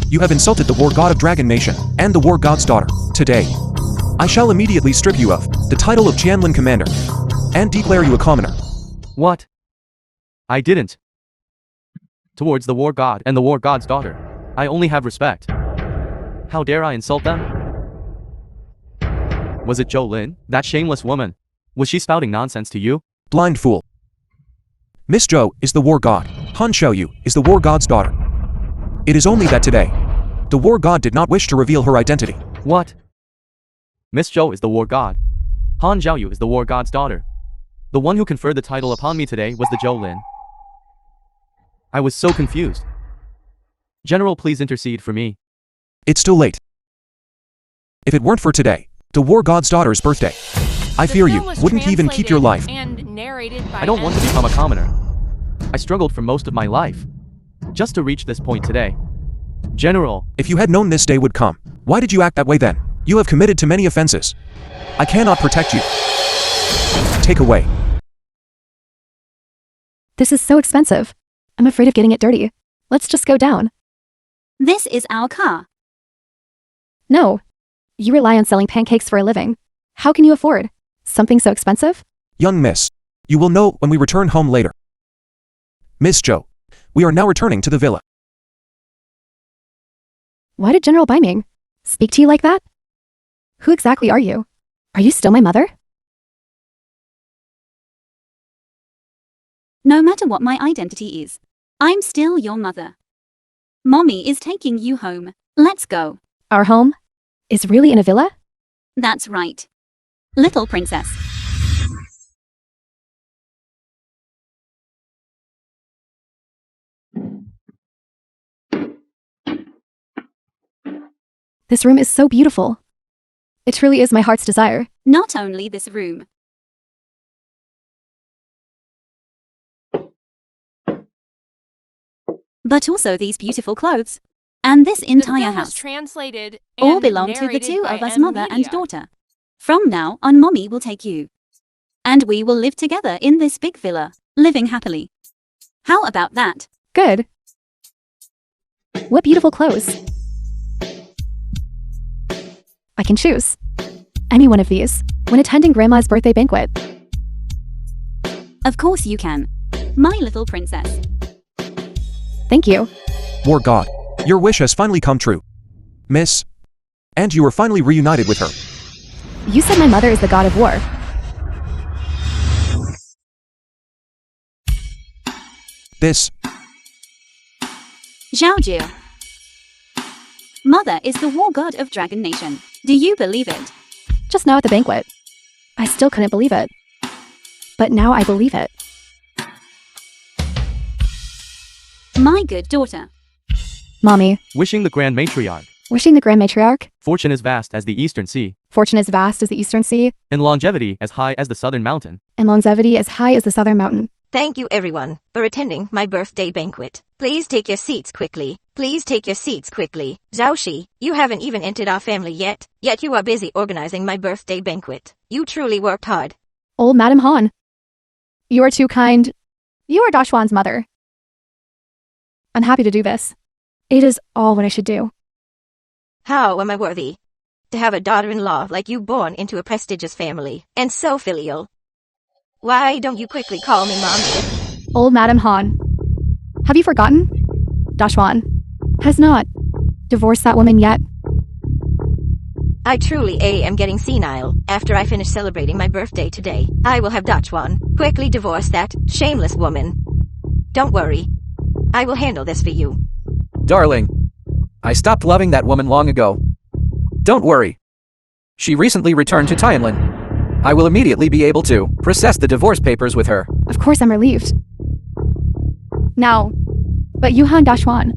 You have insulted the war god of Dragon Nation and the war god's daughter today. I shall immediately strip you of the title of Jianlin Commander and declare you a commoner. What? I didn't. Towards the war god and the war god's daughter, I only have respect. How dare I insult them? Was it Zhou Lin, that shameless woman? Was she spouting nonsense to you? Blind fool. Miss Zhou is the war god. Han Xiaoyu is the war god's daughter. It is only that today, the war god did not wish to reveal her identity. What? Miss Zhou is the war god. Han Xiaoyu is the war god's daughter. The one who conferred the title upon me today was the Zhou Lin. I was so confused. General, please intercede for me. It's too late. If it weren't for today, the war god's daughter's birthday, I fear you wouldn't even keep your life. And narrated by I don't want to become a commoner. I struggled for most of my life, just to reach this point today. General, If you had known this day would come, why did you act that way then? You have committed to many offenses. I cannot protect you. Take away. This is so expensive. I'm afraid of getting it dirty. Let's just go down. This is our car. No. You rely on selling pancakes for a living. How can you afford something so expensive? Young miss, you will know when we return home later. Miss Zhou, we are now returning to the villa. Why did General Baiming speak to you like that? Who exactly are you? Are you still my mother? No matter what my identity is, I'm still your mother. Mommy is taking you home. Let's go. Our home is really in a villa? That's right. Little princess. This room is so beautiful. It truly is my heart's desire. Not only this room. But also these beautiful clothes. And this The entire film was house. translated All and belong to the narrated two by of us, M mother and Media. daughter. From now on, Mommy will take you. And we will live together in this big villa, living happily. How about that? Good. What beautiful clothes. I can choose any one of these when attending Grandma's birthday banquet. Of course you can. My little princess. Thank you. War god, your wish has finally come true. Miss, and you are finally reunited with her. You said my mother is the god of war. This, Zhao Jie. Mother is the war god of Dragon Nation. Do you believe it? Just now at the banquet. I still couldn't believe it. But now I believe it. My good daughter. Mommy, wishing the Grand Matriarch, wishing the Grand Matriarch, fortune as vast as the Eastern Sea, fortune as vast as the Eastern Sea, and longevity as high as the Southern Mountain. and longevity as high as the Southern Mountain. Thank you everyone for attending my birthday banquet. Please take your seats quickly. Please take your seats quickly. Zhaoxi, you haven't even entered our family yet you are busy organizing my birthday banquet. You truly worked hard. Old Madam Han. You are too kind. You are Dashuan's mother. I'm happy to do this. It is all what I should do. How am I worthy to have a daughter-in-law like you born into a prestigious family and so filial? Why don't you quickly call me mommy? Old Madam Han. Have you forgotten? Dashuan has not divorced that woman yet. I truly am getting senile. After I finish celebrating my birthday today, I will have Dachuan quickly divorce that shameless woman. Don't worry. I will handle this for you. Darling, I stopped loving that woman long ago. Don't worry. She recently returned to Tianlin. I will immediately be able to process the divorce papers with her. Of course I'm relieved. Now, but Yuhan Dashuan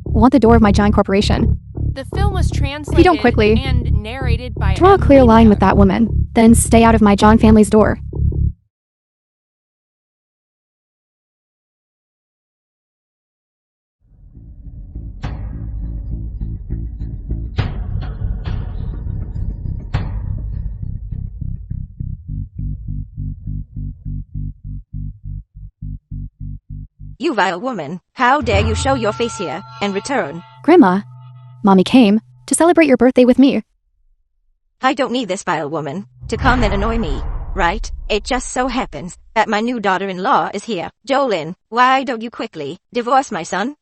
want the door of my giant corporation. The film was translated If you don't quickly and narrated by draw a M clear line Media. with that woman, then stay out of my John family's door. You vile woman, how dare you show your face here and return? Grandma, Mommy came to celebrate your birthday with me. I don't need this vile woman to come and annoy me, right? It just so happens that my new daughter-in-law is here. Jolene, why don't you quickly divorce my son?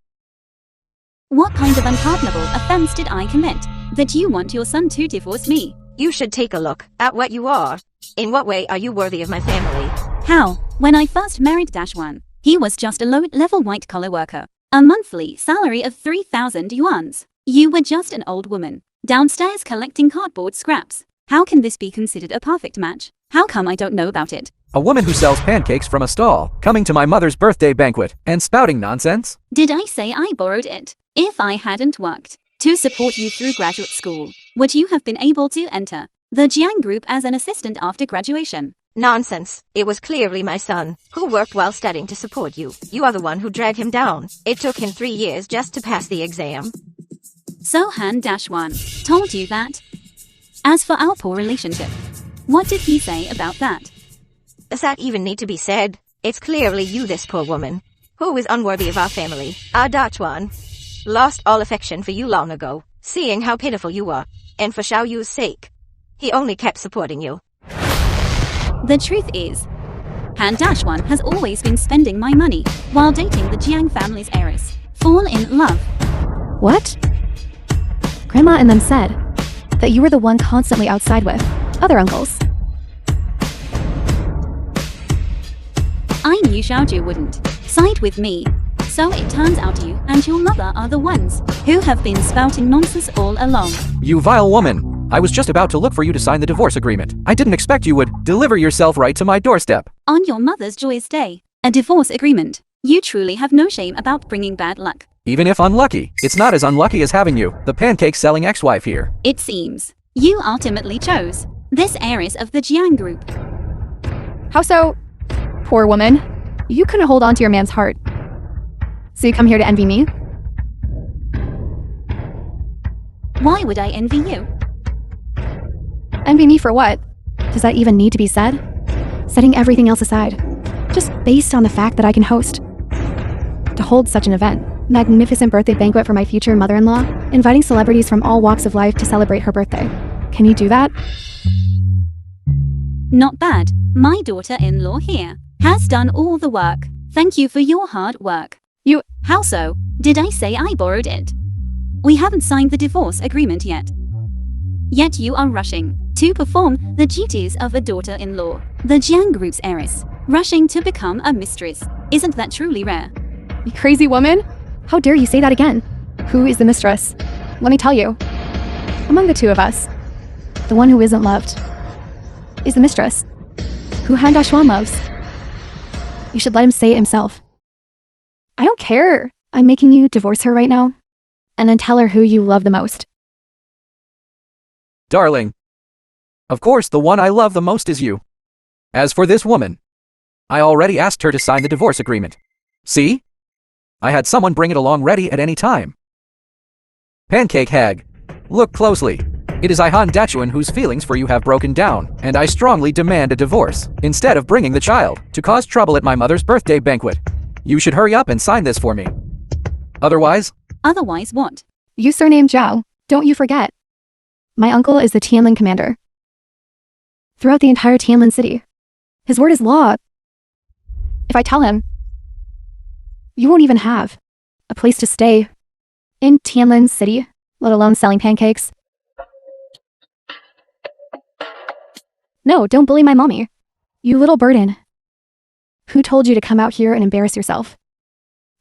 What kind of unpardonable offense did I commit that you want your son to divorce me? You should take a look at what you are. In what way are you worthy of my family? How? When I first married -1, he was just a low-level white-collar worker. A monthly salary of 3,000 yuans. You were just an old woman, downstairs collecting cardboard scraps. How can this be considered a perfect match? How come I don't know about it? A woman who sells pancakes from a stall, coming to my mother's birthday banquet, and spouting nonsense? Did I say I borrowed it? If I hadn't worked to support you through graduate school, would you have been able to enter the Jiang group as an assistant after graduation? Nonsense. It was clearly my son who worked while studying to support you. You are the one who dragged him down. It took him 3 years just to pass the exam. So Han-1 told you that? As for our poor relationship, what did he say about that? Does that even need to be said? It's clearly you, this poor woman, who is unworthy of our family. Our Dachuan lost all affection for you long ago, seeing how pitiful you are, and for Xiao Yu's sake, he only kept supporting you. The truth is, Han-1 has always been spending my money while dating the Jiang family's heiress. Fall in love. What? Grandma and them said that you were the one constantly outside with other uncles. I knew Xiaoju wouldn't side with me, so it turns out you and your mother are the ones who have been spouting nonsense all along. You vile woman! I was just about to look for you to sign the divorce agreement. I didn't expect you would deliver yourself right to my doorstep. On your mother's joyous day, a divorce agreement. You truly have no shame about bringing bad luck. Even if unlucky, it's not as unlucky as having you, the pancake-selling ex-wife here. It seems you ultimately chose this heiress of the Jiang group. How so? Poor woman. You couldn't hold on to your man's heart. So you come here to envy me? Why would I envy you? Envy me for what? Does that even need to be said? Setting everything else aside, just based on the fact that I can host. To hold such an event, magnificent birthday banquet for my future mother-in-law, inviting celebrities from all walks of life to celebrate her birthday. Can you do that? Not bad. My daughter-in-law here has done all the work. Thank you for your hard work. You... How so? Did I say I borrowed it? We haven't signed the divorce agreement yet. Yet you are rushing to perform the duties of a daughter-in-law, the Jiang group's heiress, rushing to become a mistress. Isn't that truly rare? You crazy woman? How dare you say that again? Who is the mistress? Let me tell you. Among the two of us, the one who isn't loved is the mistress, who Han Dashuan loves. You should let him say it himself. I don't care. I'm making you divorce her right now, and then tell her who you love the most. Darling. Of course, the one I love the most is you. As for this woman, I already asked her to sign the divorce agreement. See? I had someone bring it along ready at any time. Pancake hag, look closely. It is Han Dachuan whose feelings for you have broken down, and I strongly demand a divorce, instead of bringing the child to cause trouble at my mother's birthday banquet. You should hurry up and sign this for me. Otherwise? Otherwise what? You surnamed Zhao, don't you forget. My uncle is the Tianlin commander. Throughout the entire Tianlin city, his word is law. If I tell him, you won't even have a place to stay in Tianlin city, let alone selling pancakes. No, don't bully my mommy. You little burden. Who told you to come out here and embarrass yourself?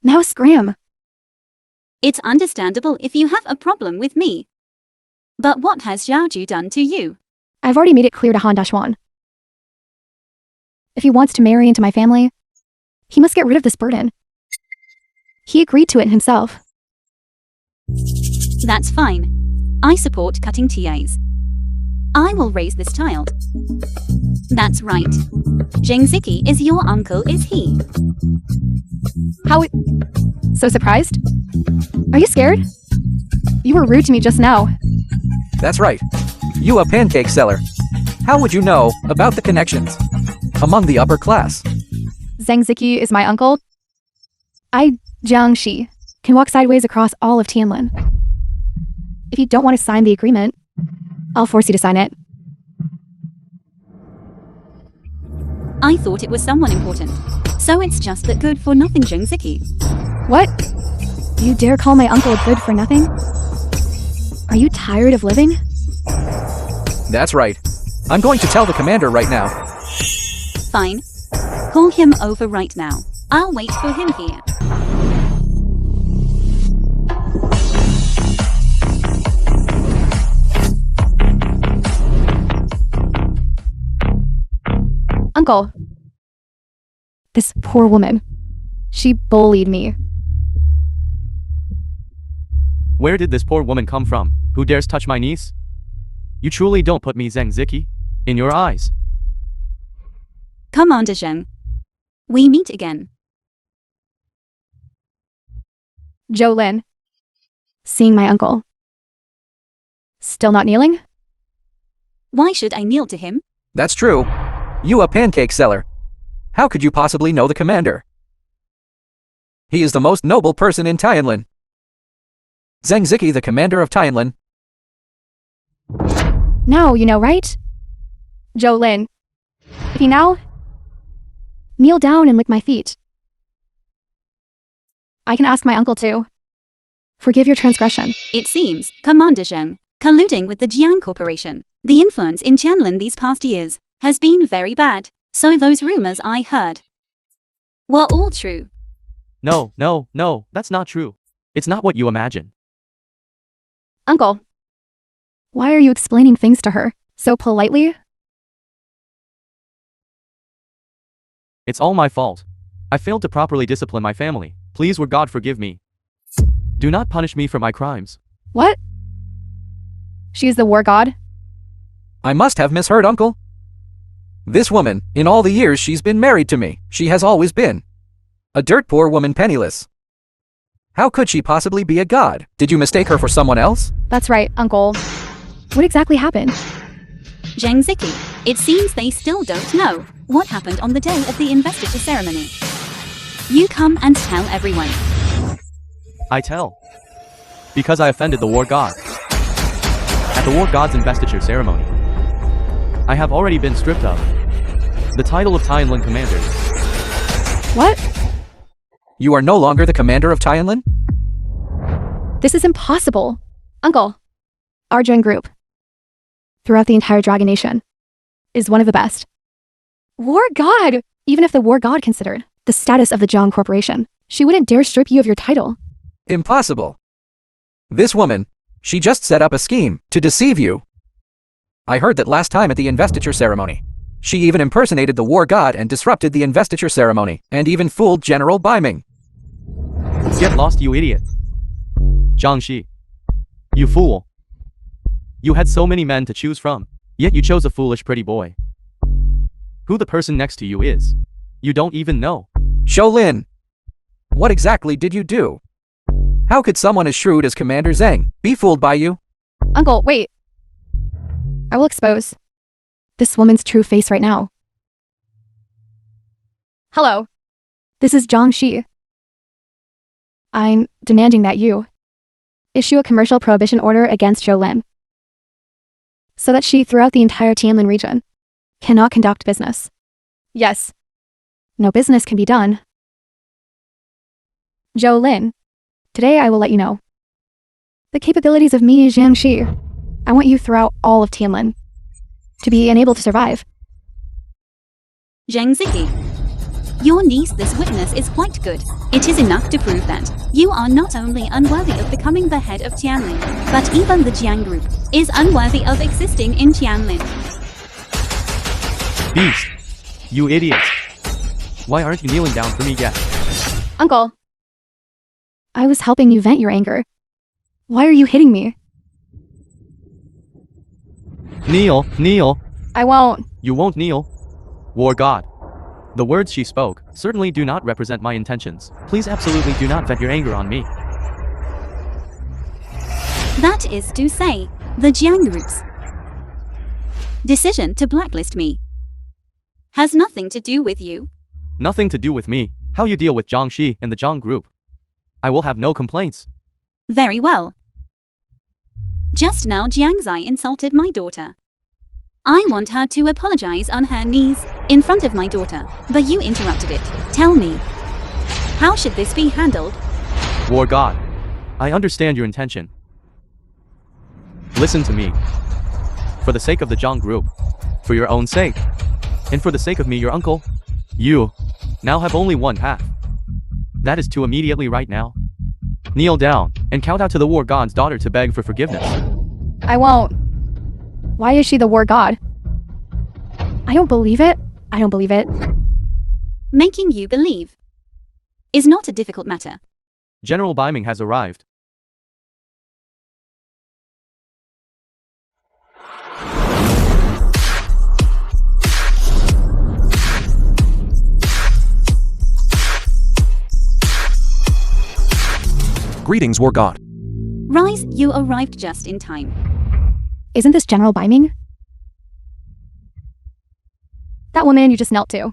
Now scram. It's understandable if you have a problem with me. But what has Xiaoju done to you? I've already made it clear to Han Dashuan. If he wants to marry into my family, he must get rid of this burden. He agreed to it himself. That's fine. I support cutting TAs. I will raise this child. That's right. Zhengziki is your uncle, is he? How so surprised? Are you scared? You were rude to me just now. That's right. You a pancake seller. How would you know about the connections among the upper class? Zhengziki is my uncle. I, Jiang Shi, can walk sideways across all of Tianlin. If you don't want to sign the agreement, I'll force you to sign it. I thought it was someone important. So it's just that good for nothing Zheng Ziki. What? You dare call my uncle good for nothing? Are you tired of living? That's right. I'm going to tell the commander right now. Fine. Call him over right now. I'll wait for him here. Uncle. This poor woman. She bullied me. Where did this poor woman come from? Who dares touch my niece? You truly don't put me Zheng Ziki in your eyes. Commander Zheng. We meet again. Jolin. Seeing my uncle. Still not kneeling? Why should I kneel to him? That's true. You a pancake seller. How could you possibly know the commander? He is the most noble person in Tianlin. Zheng Ziki, the commander of Tianlin. Now you know, right? Jolin. If you now... kneel down and lick my feet. I can ask my uncle to forgive your transgression. It seems, Commander Zheng, colluding with the Jiang Corporation. The influence in Tianlin these past years has been very bad, so those rumors I heard were all true. No, that's not true. It's not what you imagine. Uncle. Why are you explaining things to her so politely? It's all my fault. I failed to properly discipline my family. Please, would God forgive me. Do not punish me for my crimes. What? She is the war god? I must have misheard, Uncle. This woman, in all the years she's been married to me, she has always been a dirt poor woman, penniless. How could she possibly be a god? Did you mistake her for someone else? That's right, Uncle. What exactly happened? Zheng Ziki, it seems they still don't know what happened on the day of the investiture ceremony. You come and tell everyone. I tell. Because I offended the war god. At the war god's investiture ceremony, I have already been stripped of the title of Tianlin Commander. What? You are no longer the commander of Tianlin? This is impossible. Uncle, our Zheng group, throughout the entire Dragon Nation, is one of the best. War god! Even if the war god considered the status of the Jiang Corporation, she wouldn't dare strip you of your title. Impossible. This woman, she just set up a scheme to deceive you. I heard that last time at the investiture ceremony. She even impersonated the war god and disrupted the investiture ceremony, and even fooled General Baiming. Get lost, you idiot. Jiangxi. You fool. You had so many men to choose from, yet you chose a foolish pretty boy. Who the person next to you is, you don't even know. Shaolin, what exactly did you do? How could someone as shrewd as Commander Zheng be fooled by you? Uncle, wait. I will expose this woman's true face right now. Hello. This is Jiangxi. I'm demanding that you issue a commercial prohibition order against Jolin, so that she, throughout the entire Tianlin region, cannot conduct business. Yes. No business can be done. Jolin, today I will let you know the capabilities of me, Jiangxi. I want you throughout all of Tianlin to be unable to survive. Zheng Ziki, your niece, this witness, is quite good. It is enough to prove that you are not only unworthy of becoming the head of Tianlin, but even the Jiang group is unworthy of existing in Tianlin. Beast. You idiot. Why aren't you kneeling down for me yet? Uncle, I was helping you vent your anger. Why are you hitting me? Kneel. I won't. You won't kneel. War god. The words she spoke certainly do not represent my intentions. Please absolutely do not vent your anger on me. That is to say, the Jiang group's decision to blacklist me has nothing to do with you. Nothing to do with me. How you deal with Jiangxi and the Jiang group. I will have no complaints. Very well. Just now Jiang Zai insulted my daughter. I want her to apologize on her knees in front of my daughter, but you interrupted it. Tell me, how should this be handled? War God, I understand your intention. Listen to me. For the sake of the Zhang group, for your own sake, and for the sake of me, your uncle, you now have only one path. That is to immediately right now kneel down and count out to the war god's daughter to beg for forgiveness. I won't. Why is she the war god? I don't believe it. I don't believe it. Making you believe is not a difficult matter. General Biming has arrived. Greetings, War God. Rise, you arrived just in time. Isn't this General Biming? That woman you just knelt to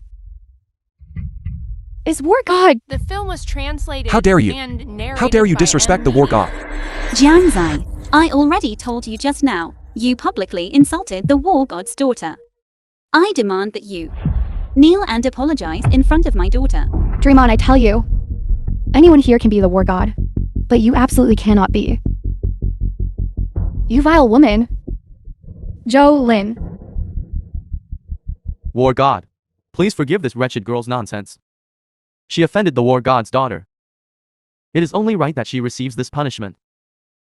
is war god. The film was translated How dare you? and narrated How dare you by disrespect the war god? Jiang Zai, I already told you just now, you publicly insulted the war god's daughter. I demand that you kneel and apologize in front of my daughter. Dream on, I tell you. Anyone here can be the war god, but you absolutely cannot be. You vile woman. Zhou Lin. War God, please forgive this wretched girl's nonsense. She offended the war god's daughter. It is only right that she receives this punishment.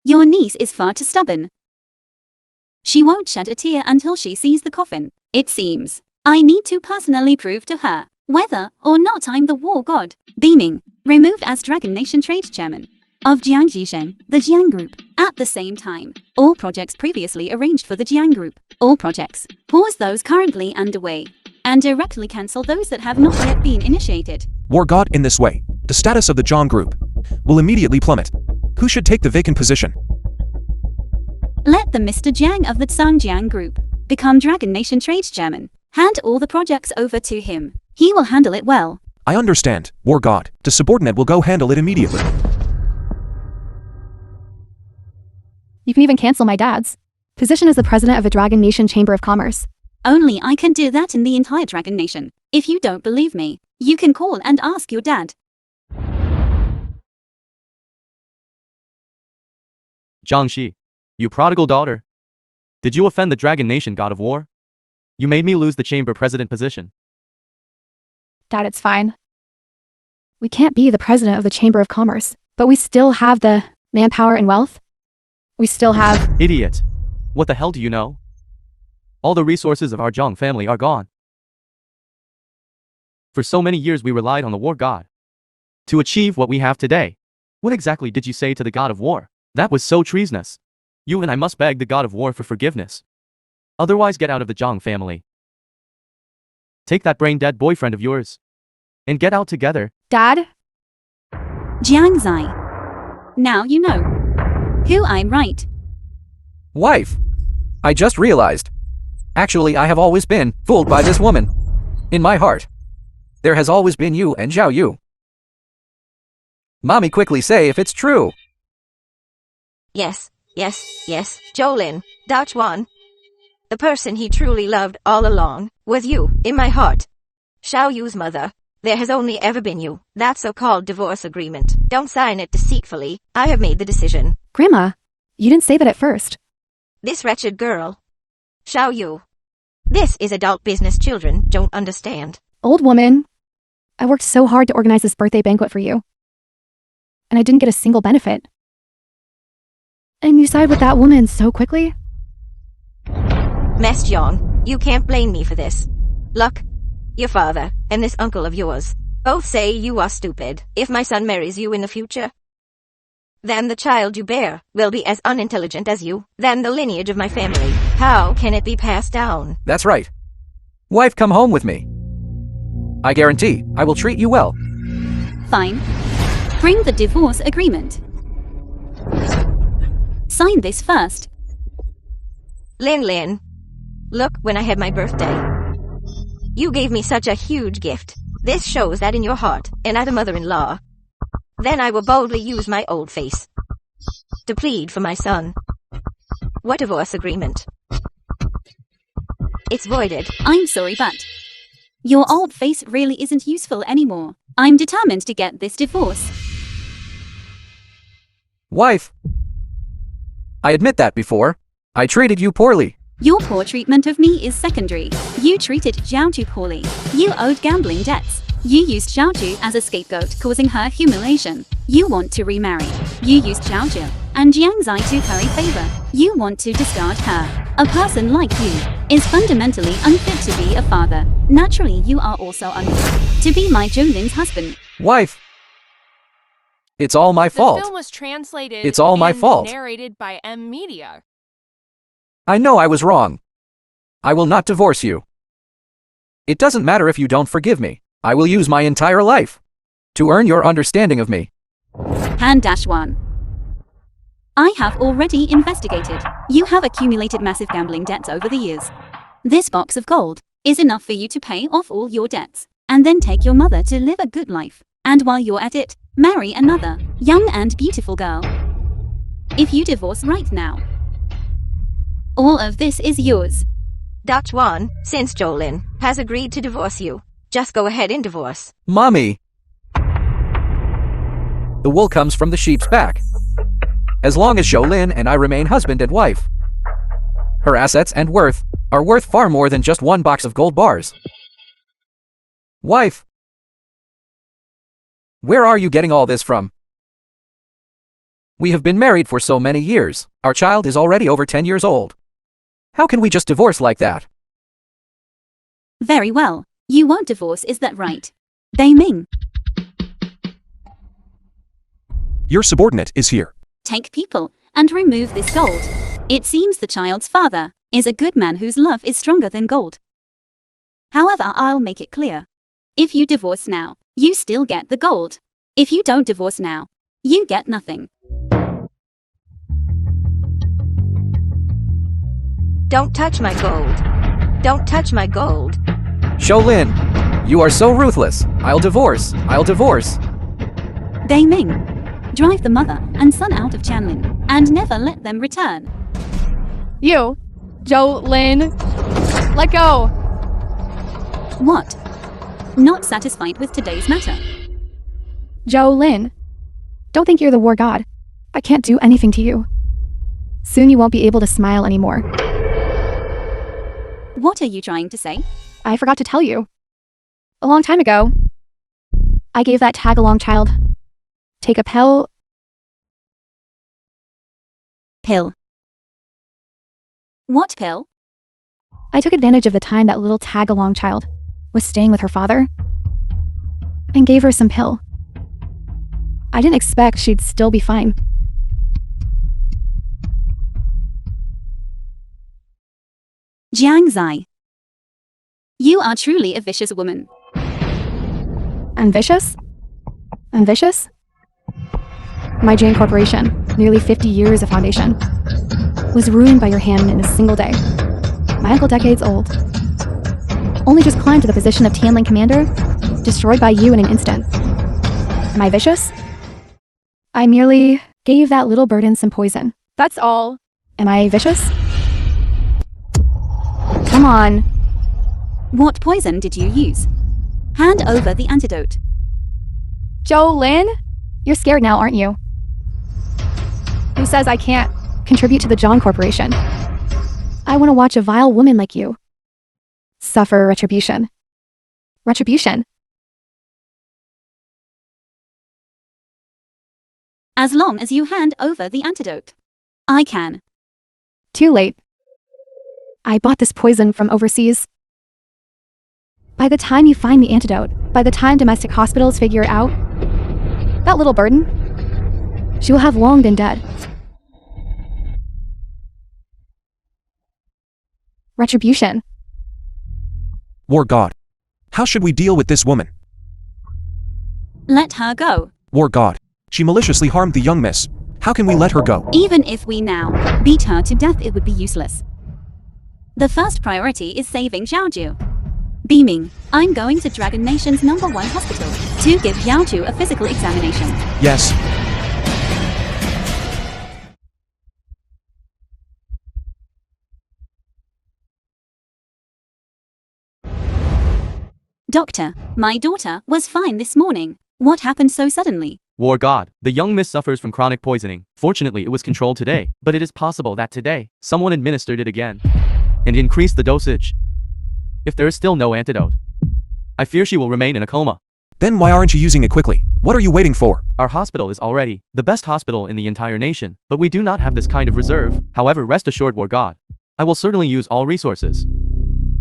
Your niece is far too stubborn. She won't shed a tear until she sees the coffin. It seems I need to personally prove to her whether or not I'm the war god. Beaming, removed as Dragon Nation Trade Chairman of Jiang Jisheng, the Jiang Group. At the same time, all projects previously arranged for the Jiang Group. All projects. Pause those currently underway, and directly cancel those that have not yet been initiated. War God, in this way, the status of the Zhang group will immediately plummet. Who should take the vacant position? Let the Mr. Jiang of the Zhangjiang Group become Dragon Nation Trade Chairman. Hand all the projects over to him. He will handle it well. I understand, War God. The subordinate will go handle it immediately. You can even cancel my dad's position as the president of the Dragon Nation Chamber of Commerce. Only I can do that in the entire Dragon Nation. If you don't believe me, you can call and ask your dad. Jiangxi, you prodigal daughter. Did you offend the Dragon Nation god of war? You made me lose the chamber president position. Dad, it's fine. We can't be the president of the Chamber of Commerce, but we still have the manpower and wealth. We still have... Idiot. What the hell do you know? All the resources of our Zhang family are gone. For so many years we relied on the war god to achieve what we have today. What exactly did you say to the god of war? That was so treasonous. You and I must beg the god of war for forgiveness. Otherwise get out of the Zhang family. Take that brain-dead boyfriend of yours and get out together. Dad? Jiang Zai. Now you know who I'm right. Wife! I just realized. Actually, I have always been fooled by this woman. In my heart, there has always been you and Zhao Yu. Mommy, quickly say if it's true. Yes, Jolin, Dachuan. The person he truly loved all along was you, in my heart. Xiao Yu's mother. There has only ever been you. That so-called divorce agreement. Don't sign it deceitfully. I have made the decision. Grandma, you didn't say that at first. This wretched girl. Xiao Yu. This is adult business children don't understand. Old woman, I worked so hard to organize this birthday banquet for you. And I didn't get a single benefit. And you side with that woman so quickly? Mess John, you can't blame me for this. Look, your father, and this uncle of yours, both say you are stupid. If my son marries you in the future, then the child you bear will be as unintelligent as you. Then the lineage of my family, how can it be passed down? That's right. Wife, come home with me. I guarantee I will treat you well. Fine. Bring the divorce agreement. Sign this first. Lin. Look, when I had my birthday, you gave me such a huge gift. This shows that in your heart, and as a mother-in-law. Then I will boldly use my old face to plead for my son. What divorce agreement? It's voided. I'm sorry, but your old face really isn't useful anymore. I'm determined to get this divorce. Wife. I admit that before. I treated you poorly. Your poor treatment of me is secondary. You treated Xiaoju poorly. You owed gambling debts. You used Xiaoju as a scapegoat, causing her humiliation. You want to remarry. You used Xiaoju and Jiang Zai to curry favor. You want to discard her. A person like you is fundamentally unfit to be a father. Naturally, you are also unfit to be my Jolin's husband. Wife. It's all my fault. The film was translated It's all my and fault. narrated by M Media. I know I was wrong. I will not divorce you. It doesn't matter if you don't forgive me. I will use my entire life to earn your understanding of me. Han-1. I have already investigated. You have accumulated massive gambling debts over the years. This box of gold is enough for you to pay off all your debts, and then take your mother to live a good life. And while you're at it, marry another young and beautiful girl. If you divorce right now, all of this is yours. Dutch 1, since Jolin has agreed to divorce you, just go ahead and divorce. Mommy. The wool comes from the sheep's back. As long as Jolin and I remain husband and wife, her assets and worth are worth far more than just one box of gold bars. Wife. Where are you getting all this from? We have been married for so many years. Our child is already over 10 years old. How can we just divorce like that? Very well. You won't divorce, is that right? Bei Ming. Your subordinate is here. Take people and remove this gold. It seems the child's father is a good man whose love is stronger than gold. However, I'll make it clear. If you divorce now, you still get the gold. If you don't divorce now, you get nothing. Don't touch my gold. Don't touch my gold. Jolin, you are so ruthless. I'll divorce. I'll divorce. Bei Ming. Drive the mother and son out of Chanlin and never let them return. You, Jolin, let go. What? Not satisfied with today's matter? Jolin, don't think you're the war god. I can't do anything to you. Soon you won't be able to smile anymore. What are you trying to say? I forgot to tell you. A long time ago, I gave that tag-along child take a pill. Pill. What pill? I took advantage of the time that little tag-along child was staying with her father and gave her some pill. I didn't expect she'd still be fine. Jiang Zai. You are truly a vicious woman. I'm vicious? I'm vicious? My Jane Corporation, nearly 50 years of foundation, was ruined by your hand in a single day. My uncle, decades old, only just climbed to the position of Tianlin commander, destroyed by you in an instant. Am I vicious? I merely gave that little burden some poison. That's all. Am I vicious? Come on. What poison did you use? Hand over the antidote. Jolin? You're scared now, aren't you? Who says I can't contribute to the John Corporation? I want to watch a vile woman like you suffer retribution. Retribution. As long as you hand over the antidote. I can. Too late. I bought this poison from overseas. By the time you find the antidote, by the time domestic hospitals figure it out, that little burden, she will have long been dead. Retribution. War God. How should we deal with this woman? Let her go. War God. She maliciously harmed the young miss. How can we let her go? Even if we now beat her to death, it would be useless. The first priority is saving Xiaoju. Beaming, I'm going to Dragon Nation's #1 hospital to give Xiaoju a physical examination. Yes. Doctor, my daughter was fine this morning. What happened so suddenly? War God, the young miss suffers from chronic poisoning. Fortunately, it was controlled today, but it is possible that today, someone administered it again and increased the dosage. If there is still no antidote, I fear she will remain in a coma. Then why aren't you using it quickly? What are you waiting for? Our hospital is already the best hospital in the entire nation, but we do not have this kind of reserve. However, rest assured, War God, I will certainly use all resources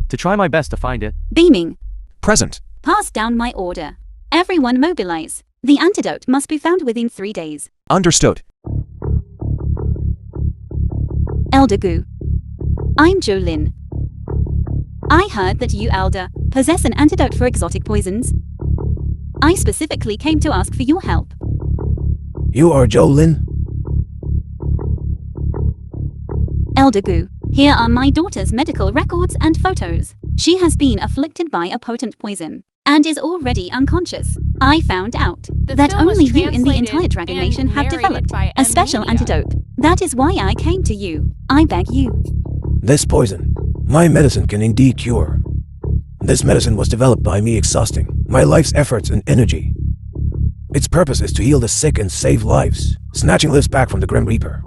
to try my best to find it. Beaming. Present. Pass down my order. Everyone mobilize. The antidote must be found within 3 days. Understood. Elder Gu. I'm Jolin. I heard that you, Elder, possess an antidote for exotic poisons. I specifically came to ask for your help. You are Jolin? Elder Gu, here are my daughter's medical records and photos. She has been afflicted by a potent poison and is already unconscious. I found out that film was only you in the translated entire Dragon and Nation have narrated developed by a special Media. antidote. That is why I came to you. I beg you. This poison, my medicine can indeed cure. This medicine was developed by me exhausting my life's efforts and energy. Its purpose is to heal the sick and save lives, snatching lives back from the Grim Reaper.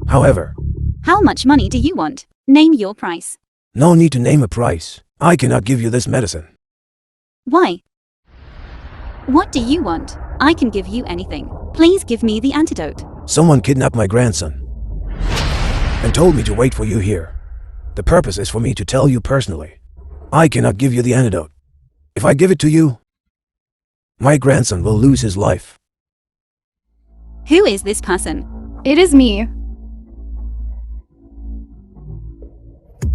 However, How much money do you want? Name your price. no need to name a price. I cannot give you this medicine. Why? What do you want? I can give you anything. Please give me the antidote. Someone kidnapped my grandson and told me to wait for you here. The purpose is for me to tell you personally. I cannot give you the antidote. If I give it to you, my grandson will lose his life. Who is this person? It is me.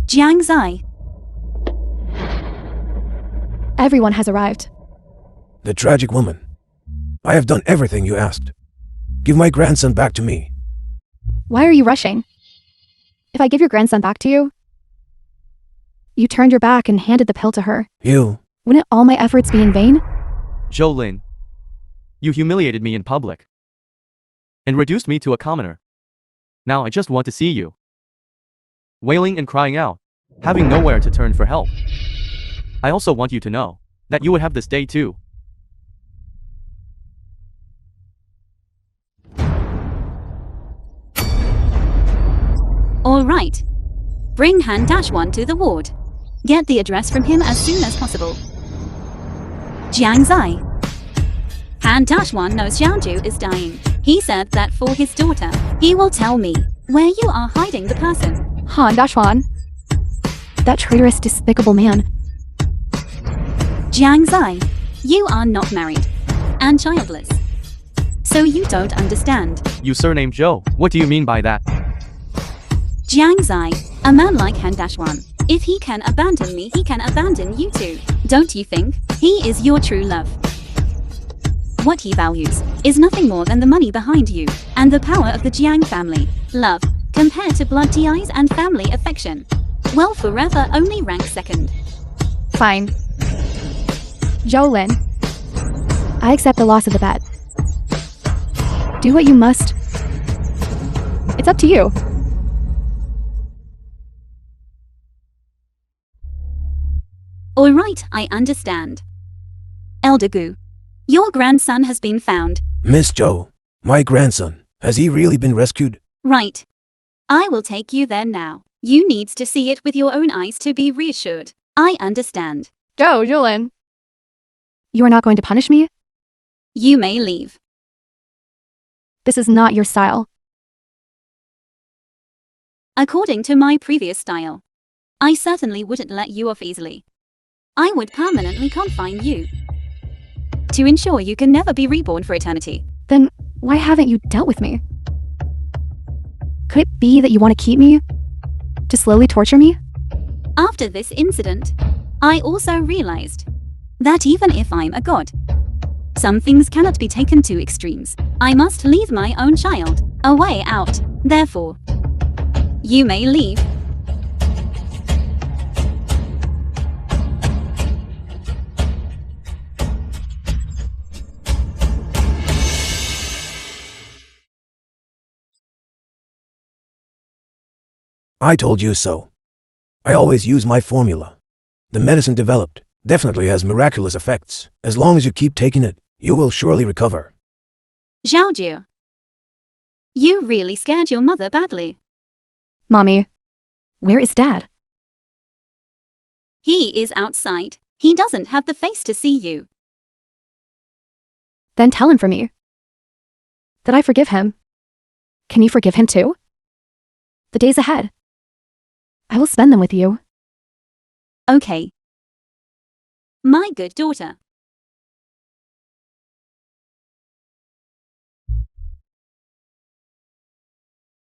Jiang Zai. Everyone has arrived. The tragic woman. I have done everything you asked. Give my grandson back to me. Why are you rushing? If I give your grandson back to you, you turned your back and handed the pill to her. You. Wouldn't all my efforts be in vain? Jolin, you humiliated me in public and reduced me to a commoner. Now I just want to see you wailing and crying out, having nowhere to turn for help. I also want you to know that you would have this day too. All right. Bring Han-1 to the ward. Get the address from him as soon as possible. Jiang Zai. Han-1 knows Xiaoju is dying. He said that for his daughter, he will tell me where you are hiding the person. Han Dashwan. That traitorous, despicable man. Jiang Zai, you are not married and childless. So you don't understand. You surname Joe, what do you mean by that? Jiang Zai, a man like Han-1. If he can abandon me, he can abandon you too. Don't you think? He is your true love. What he values is nothing more than the money behind you and the power of the Jiang family. Love, compared to blood ties and family affection, will forever only rank second. Fine. Jolin. I accept the loss of the bet. Do what you must. It's up to you. All right, I understand. Elder Gu, your grandson has been found. Miss Joe, my grandson, has he really been rescued? Right. I will take you there now. You need to see it with your own eyes to be reassured. I understand. Go, Jolin. You are not going to punish me? You may leave. This is not your style. According to my previous style, I certainly wouldn't let you off easily. I would permanently confine you to ensure you can never be reborn for eternity. Then why haven't you dealt with me? Could it be that you want to keep me? To slowly torture me? After this incident, I also realized that even if I'm a god, some things cannot be taken to extremes. I must leave my own child a way out. Therefore, you may leave. I told you so. I always use my formula. The medicine developed definitely has miraculous effects. As long as you keep taking it, you will surely recover. Zhaoju. You really scared your mother badly. Mommy, where is Dad? He is outside. He doesn't have the face to see you. Then tell him for me. That I forgive him. Can you forgive him too? The days ahead. I will spend them with you. Okay. My good daughter.